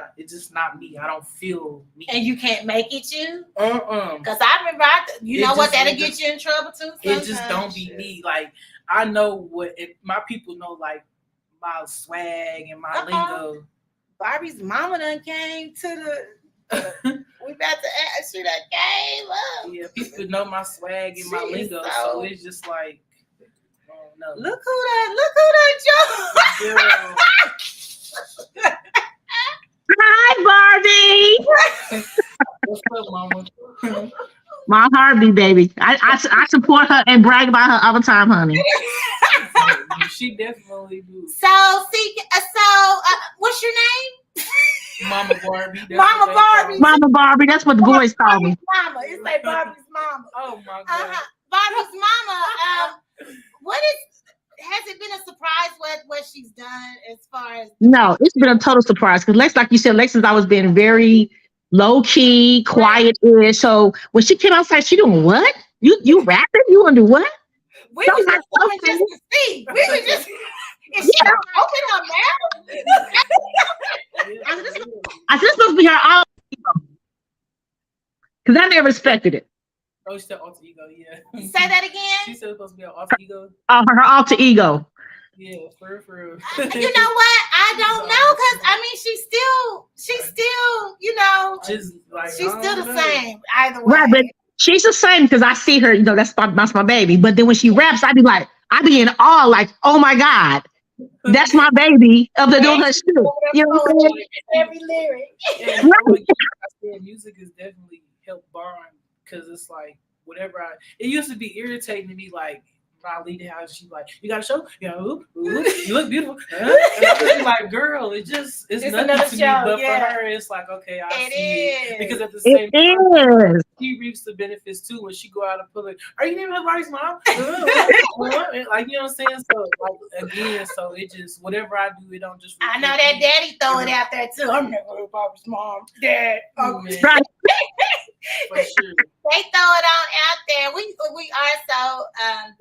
not me. I don't feel me. And you can't make it you. Because I remember, that'll get you in trouble too. It just don't be me. Like I know my people know like my swag and my lingo. Barbie's mama done came to the. We about to ask you that game up. Yeah, people know my swag and my lingo, so it's just like, oh no. Look who that joke. Hi, Barbie. What's up, mama? My heartbeat, baby. I support her and brag about her all the time, honey. She definitely do. So what's your name? Mama Barbie. Mama Barbie. That's what the boys call me. Mama. It's like Barbie's mama. Oh my God. Barbie's mama. Has it been a surprise what she's done as far as? No, it's been a total surprise because Lex, like you said, Lex has always been very low key, quiet-ish. So when she came outside, she doing what? You rapping? You want to do what? We were just coming just to see. We were just. Is she open her mouth? I just supposed to be her alter ego because I never respected it. Oh, she said alter ego, yeah. Say that again. She said it's supposed to be her alter ego. Her alter ego. Yeah, for real. You know what? I don't know because I mean she's still, just like she's still the same either way. Right, but she's the same because I see her. That's my baby. But then when she raps, I be in awe, like, oh my God. That's my baby up there doing her shit. You know what I'm saying? Every lyric. Yeah, like I said, music has definitely helped bond because it's like whatever it used to be irritating to me, like when I leave the house, she's like, you got a show? You look beautiful. And I'm just like, girl, it's nothing to me. But for her, it's like, okay, I see it. Because at the same time, she reaps the benefits too when she go out in public. Are you naming her Barbie's mom? Like, you know what I'm saying? So like again, so it just whatever I do, it don't just. I know that daddy throw it out there too. I'm never Barbie's mom, dad. Right. For sure. They throw it on out there. We are so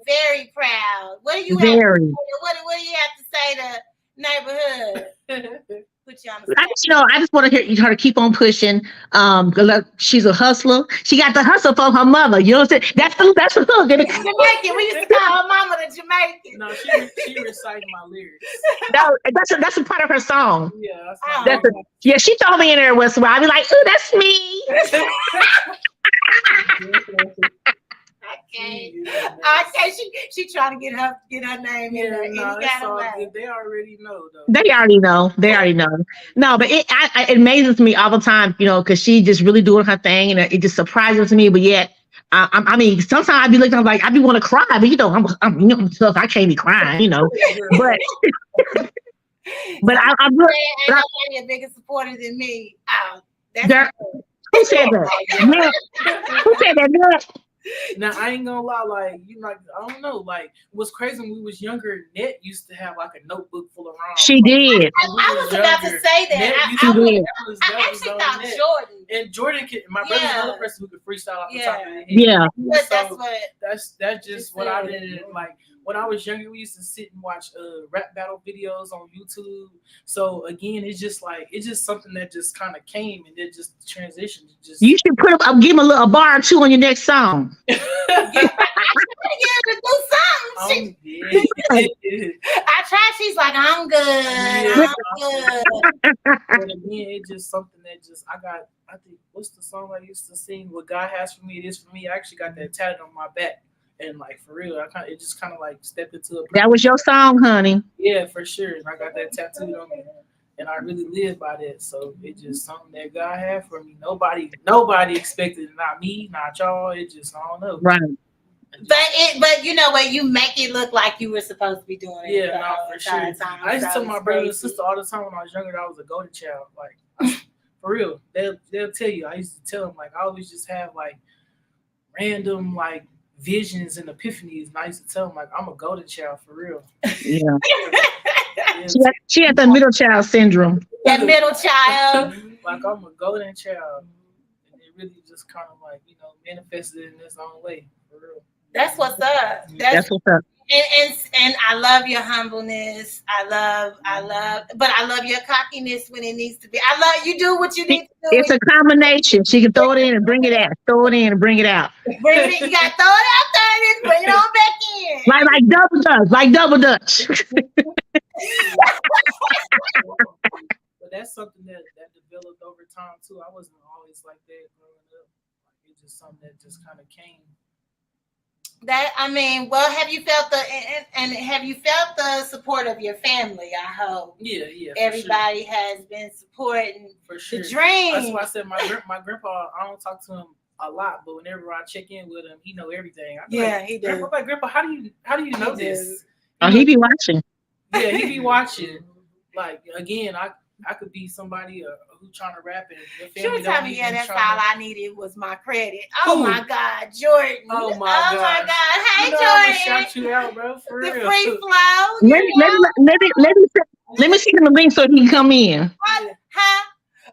very proud. What do you have? What do you have to say to Nayborhood? Put you on the I just want to hear her keep on pushing. She's a hustler. She got the hustle from her mother. You know what I'm saying? That's the hook. Jamaican. We used to call her mama the Jamaican. No, she recited my lyrics. No, that's a part of her song. Yeah, she told me in there once in a while. I'd be like, ooh, that's me. Okay, she trying to get her name in there. They already know though. They already know. No, but it amazes me all the time, because she just really doing her thing, and it just surprises me. But yet, I mean, sometimes I be looking, like I be want to cry, but I'm tough. I can't be crying, But I'm really nobody a bigger supporter than me. Who said that? Who said that? Now I ain't gonna lie, like I don't know, like what's crazy when we was younger, Net used to have like a notebook full of rhymes. She did. I was about to say that. I actually thought Jordan And Jordan, my brother's another person who could freestyle off the top of their head. Yeah. So that's just what I did. Like when I was younger, we used to sit and watch rap battle videos on YouTube. So again, it's just something that just kind of came and then just transitioned. You should give him a bar or two on your next song. I tried. She's like, I'm good. I'm good. But again, it's just something that I think, what's the song I used to sing? What God has for me, it is for me. I actually got that tatted on my back. And like for real, it just kind of like stepped into a. That was your song, honey. Yeah, for sure. And I got that tattooed on me, and I really live by that. So it's just something that God had for me. Nobody expected it. Not me, not y'all. It just, I don't know. Right. But you know what? You make it look like you were supposed to be doing it. Yeah, no, for sure. I used to tell my brother and sister all the time when I was younger that I was a golden child. Like for real, they'll tell you. I used to tell them like I always just have like random like visions and epiphanies, and I used to tell them like I'm a golden child for real. Yeah. She had the middle child syndrome. That middle child. Like I'm a golden child, and it really just kind of like manifested in its own way for real. That's what's up. That's what's up. And I love your humbleness. I love your cockiness when it needs to be. I love you do what you need to do. It's a combination. She can throw it in and bring it out. Throw it in and bring it out. You gotta throw it out there and bring it on back in. Like double dutch. But that's something that developed over time too. I wasn't always like that growing up. Like it's just something that just kind of came. Have you felt the support of your family? I hope. Yeah. Everybody has been supporting for sure. The dream. That's why I said my grandpa. I don't talk to him a lot, but whenever I check in with him, he know everything. He does. Grandpa, how do you know this? He be watching. Yeah, he be watching. Like again, I could be somebody who trying to rap and she was telling me, that's all I needed was my credit. Oh my God, Jordan. Oh my God. Hey, Jordan. I'm gonna shout you out, bro. For the real. Free flow. Let me see him the link so he can come in. Huh?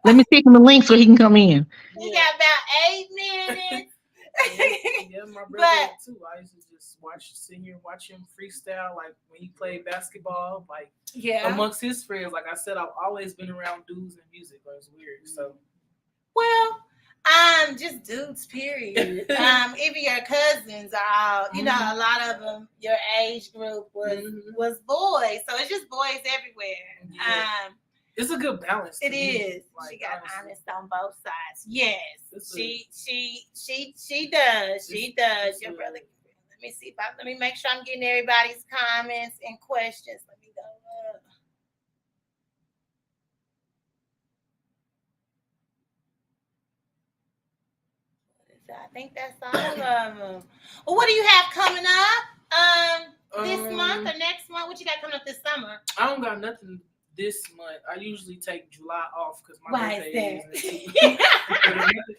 Let me see him the link so he can come in. We got about 8 minutes. Yeah, my brother too. I used to just sit here and watch him freestyle, like when he played basketball, like amongst his friends. Like I said, I've always been around dudes and music, but it's weird. So, just dudes, period. Even your cousins are all, a lot of them. Your age group was boys, so it's just boys everywhere. Yeah. It's a good balance. It is. Like, she got honest on both sides. Yes, she does. She does. Your brother. Let me see let me make sure I'm getting everybody's comments and questions. Let me go up. I think that's all of them. Well, what do you have coming up? This month or next month? What you got coming up this summer? I don't got nothing this month. I usually take July off because my birthday is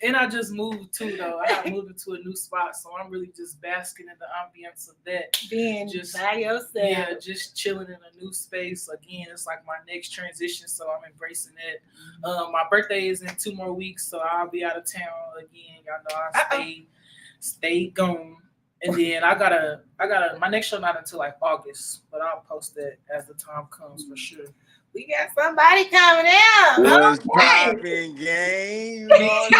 and I just moved too though. I got moved into a new spot, so I'm really just basking in the ambience of that. Being just by yourself. Yeah, just chilling in a new space. Again, it's like my next transition, so I'm embracing that. My birthday is in 2 more weeks, so I'll be out of town again. Y'all know I stay gone. And then I gotta my next show not until like August, but I'll post that as the time comes for sure. We got somebody coming out. What's poppin', gang? What's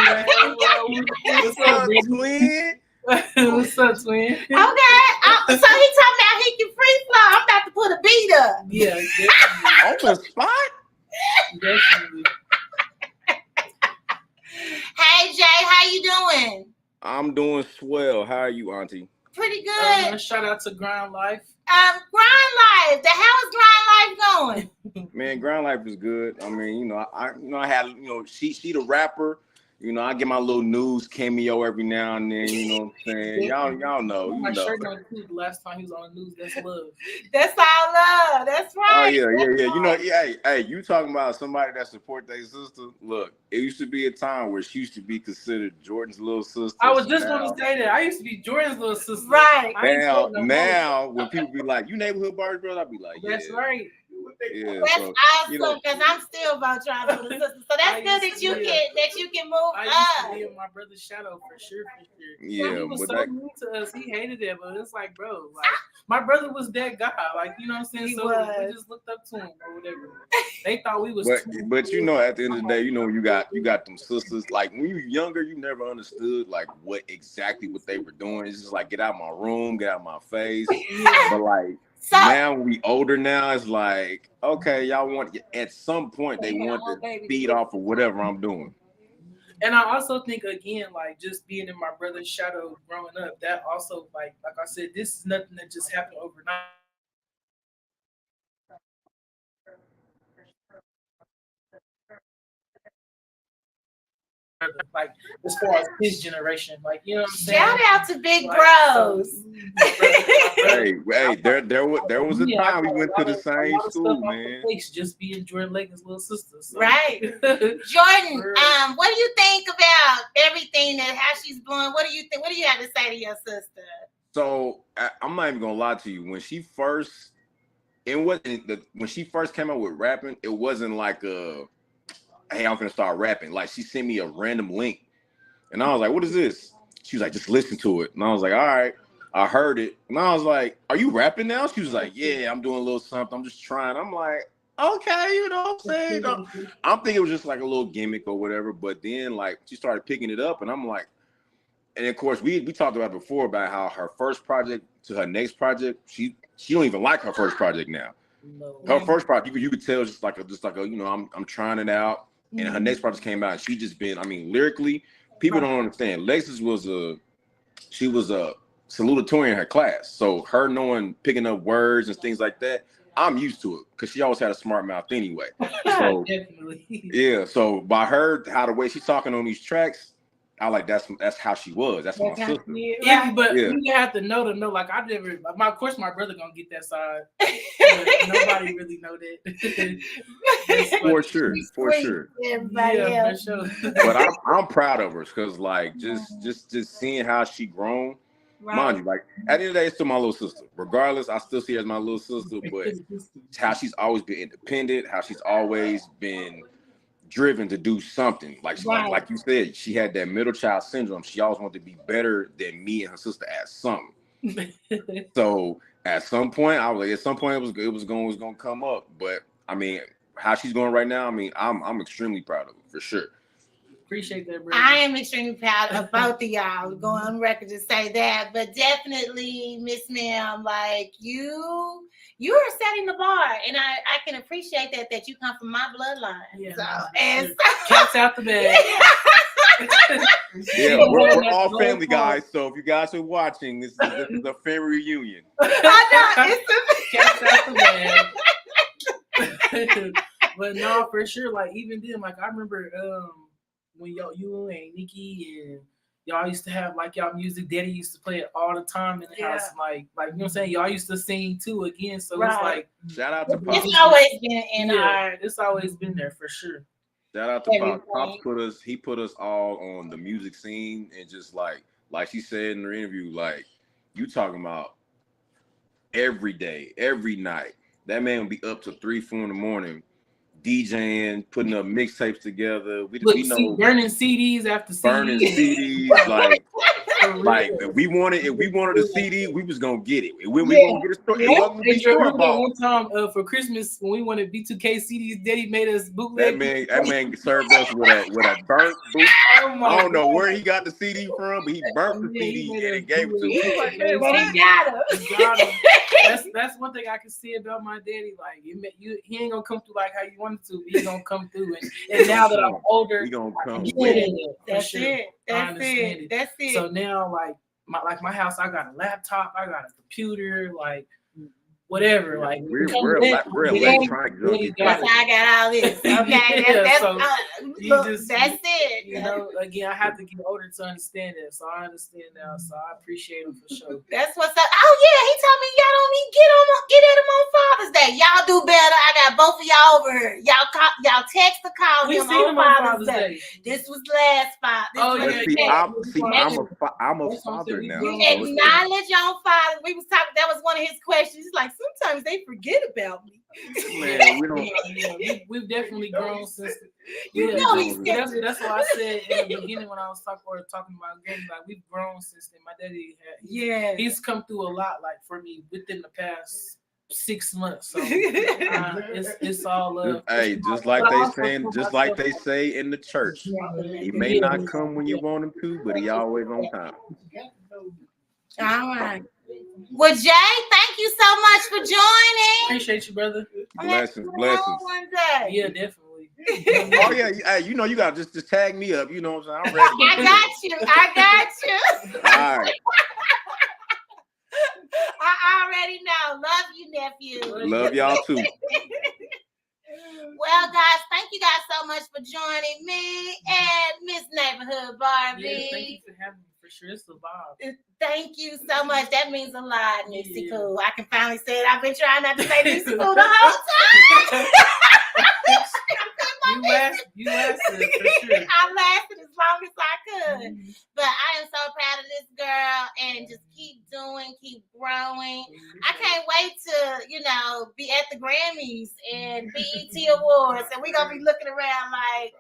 up, twin? What's up, twin? Okay. So he talking about he can free flow. I'm about to put a beat up. Yeah, definitely. On the spot? Definitely. Hey, Jay, how you doing? I'm doing swell. How are you, Auntie? Pretty good. Shout out to Grind Life. Grind Life. How is Grind Life going? Man, Grind Life is good. I mean, I had, she the rapper. I get my little news cameo every now and then. You know what I'm saying? Y'all know. My shirt on too. The last time he was on the news, that's love. That's all love. That's right. Oh yeah. Hey, you talking about somebody that support their sister? Look, it used to be a time where she used to be considered Jordan's little sister. I was just going to say that. I used to be Jordan's little sister. Right. Now when people be like, "You Nayborhood Barbie, brother," I'll be like, "That's right." Yeah, That's so you know, awesome because I'm still about trying to the sister. So that's good that you can move I up. used to be in my brother's shadow for sure. yeah, He was but so that mean to us. He hated it, but it's like, bro, like my brother was that guy. Like, you know what I'm saying? He So was. we just looked up to him or whatever. They thought we was but you know, at the end of the day, you know, you got them sisters. Like when you were younger, you never understood like what they were doing. It's just like get out of my room, get out of my face. But like now when we older now, it's like, okay, y'all want at some point they want to feed off of whatever I'm doing. And I also think again, like just being in my brother's shadow growing up, that also like I said, this is nothing that just happened overnight. Like as far as his generation, like you know what I'm saying. Shout out to Big Like, Bros. Hey, there was a time we went to the same school, man. Just being Jordan Lakin's little sister. So. Right. Jordan, what do you think about everything that how she's doing? What do you think? What do you have to say to your sister? So I'm not even gonna lie to you. When she first came out with rapping, it wasn't like hey, I'm gonna start rapping. Like she sent me a random link, and I was like, "What is this?" She was like, "Just listen to it." And I was like, "All right." I heard it, and I was like, "Are you rapping now?" She was like, "Yeah, I'm doing a little something. I'm just trying." I'm like, "Okay, you know what I'm saying?" I'm thinking it was just like a little gimmick or whatever. But then like she started picking it up, and I'm like, and of course we talked about before about how her first project to her next project, she don't even like her first project now. Her first project, you could tell just like a you know, I'm trying it out. And her next project came out, and she just been, I mean, lyrically, people don't understand. Lexus was a salutatorian in her class. So her picking up words and things like that, I'm used to it because she always had a smart mouth anyway. So Definitely. yeah, so by the way she's talking on these tracks, I like that's how she was. That's my sister. Yeah, but you have to know. Like I never. Of course, my brother gonna get that side. But nobody really know that. For sure. Everybody else. For sure. But I'm proud of her because like just seeing how she grown. Right. Mind you, like at the end of the day, it's still my little sister. Regardless, I still see her as my little sister. But how she's always been independent. How she's always been driven to do something. Like you said, she had that middle child syndrome. She always wanted to be better than me and her sister at something. So at some point, I was like, it was going to come up. But I mean, how she's going right now, I mean, I'm extremely proud of her for sure. Appreciate that, bro. I am extremely proud of both of y'all. Going on record to say that, but definitely, Miss Ma'am, like you are setting the bar, and I can appreciate that you come from my bloodline. Yeah, so cats out the bag. Yeah, we're all family guys. So if you guys are watching, this is a family reunion. I know it's cats out the bag. But no, for sure. Like even then, like I remember when you and Nikki and y'all used to have like y'all music. Daddy used to play it all the time in the house. Like you know what I'm saying. Y'all used to sing too again. So it's like shout out to Pops. It's always been in it's always been there for sure. Shout out to Pops. Pops put us all on the music scene and just like she said in her interview, like you talking about every day, every night. That man would be up to 3, 4 in the morning. DJing, putting up mixtapes together. We know burning CDs after CDs. Burning CDs, like if we wanted a CD, we was gonna get it. When we gonna get a store, it wasn't gonna be store bought. One time for Christmas when we wanted B2K CDs, Daddy made us bootleg. That man served us with a burnt boot. I don't know where he got the CD from, but he burnt the CD and gave it to us. But he got him. That's one thing I can see about my daddy. Like he ain't gonna come through like how you wanted to. He's gonna come through, and now that I'm older, he gonna come. That's it. That's it. So now, like my house, I got a laptop, I got a computer, like whatever. Like we're electronic junkies. That's how I got all this. Okay, that's it. You know, again, I have to get older to understand that. So I understand now. So I appreciate him for sure. That's what's up. Oh yeah, he told me y'all don't even get at him on Father's Day. Y'all do better. I got both of y'all over here. Y'all text or call him on Father's Day. This was last Father's Day. I'm a father now. We acknowledge your father. We was talking. That was one of his questions. He's like, sometimes they forget about me. Man, we don't. We've definitely grown since. You know he's that's why I said in the beginning when I was talking about Granny, like we've grown since then. My daddy he's come through a lot, like for me within the past 6 months. So it's all love. Hey, just like they say in the church, he may not come when you want him to, but he always on time. All right. Well, Jay, thank you so much for joining. Appreciate you, brother. Blessings. One day. Yeah, definitely. Oh yeah, hey, you know you gotta just tag me up. You know what I'm saying? I'm ready. I got you. All right. I already know. Love you, nephew. Love y'all too. Well, guys, thank you guys so much for joining me and Miss Nayborhood Barbie. Yeah, thank you for having me. For sure, it's a vibe. Thank you so much. That means a lot, Nipsey Cool. I can finally say it. I've been trying not to say Nipsey Cool the whole time. You lasted for sure. I lasted as long as I could. But I am so proud of this girl and just keep growing. I can't wait to, be at the Grammys and BET Awards, and we're going to be looking around like,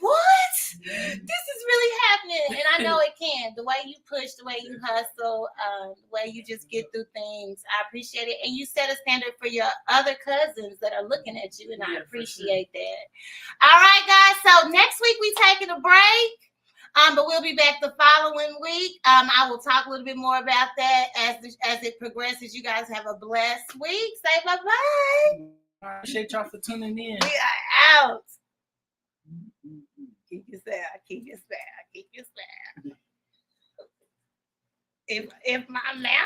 what? This is really happening. And I know it can. The way you push, the way you hustle, the way you just get through things, I appreciate it. And you set a standard for your other cousins that are looking at you, and I appreciate that. All right, guys. So next week we taking a break. But we'll be back the following week. I will talk a little bit more about that as it progresses. You guys have a blessed week. Say bye-bye. I appreciate y'all for tuning in. We are out. Keep your sound. If my mouth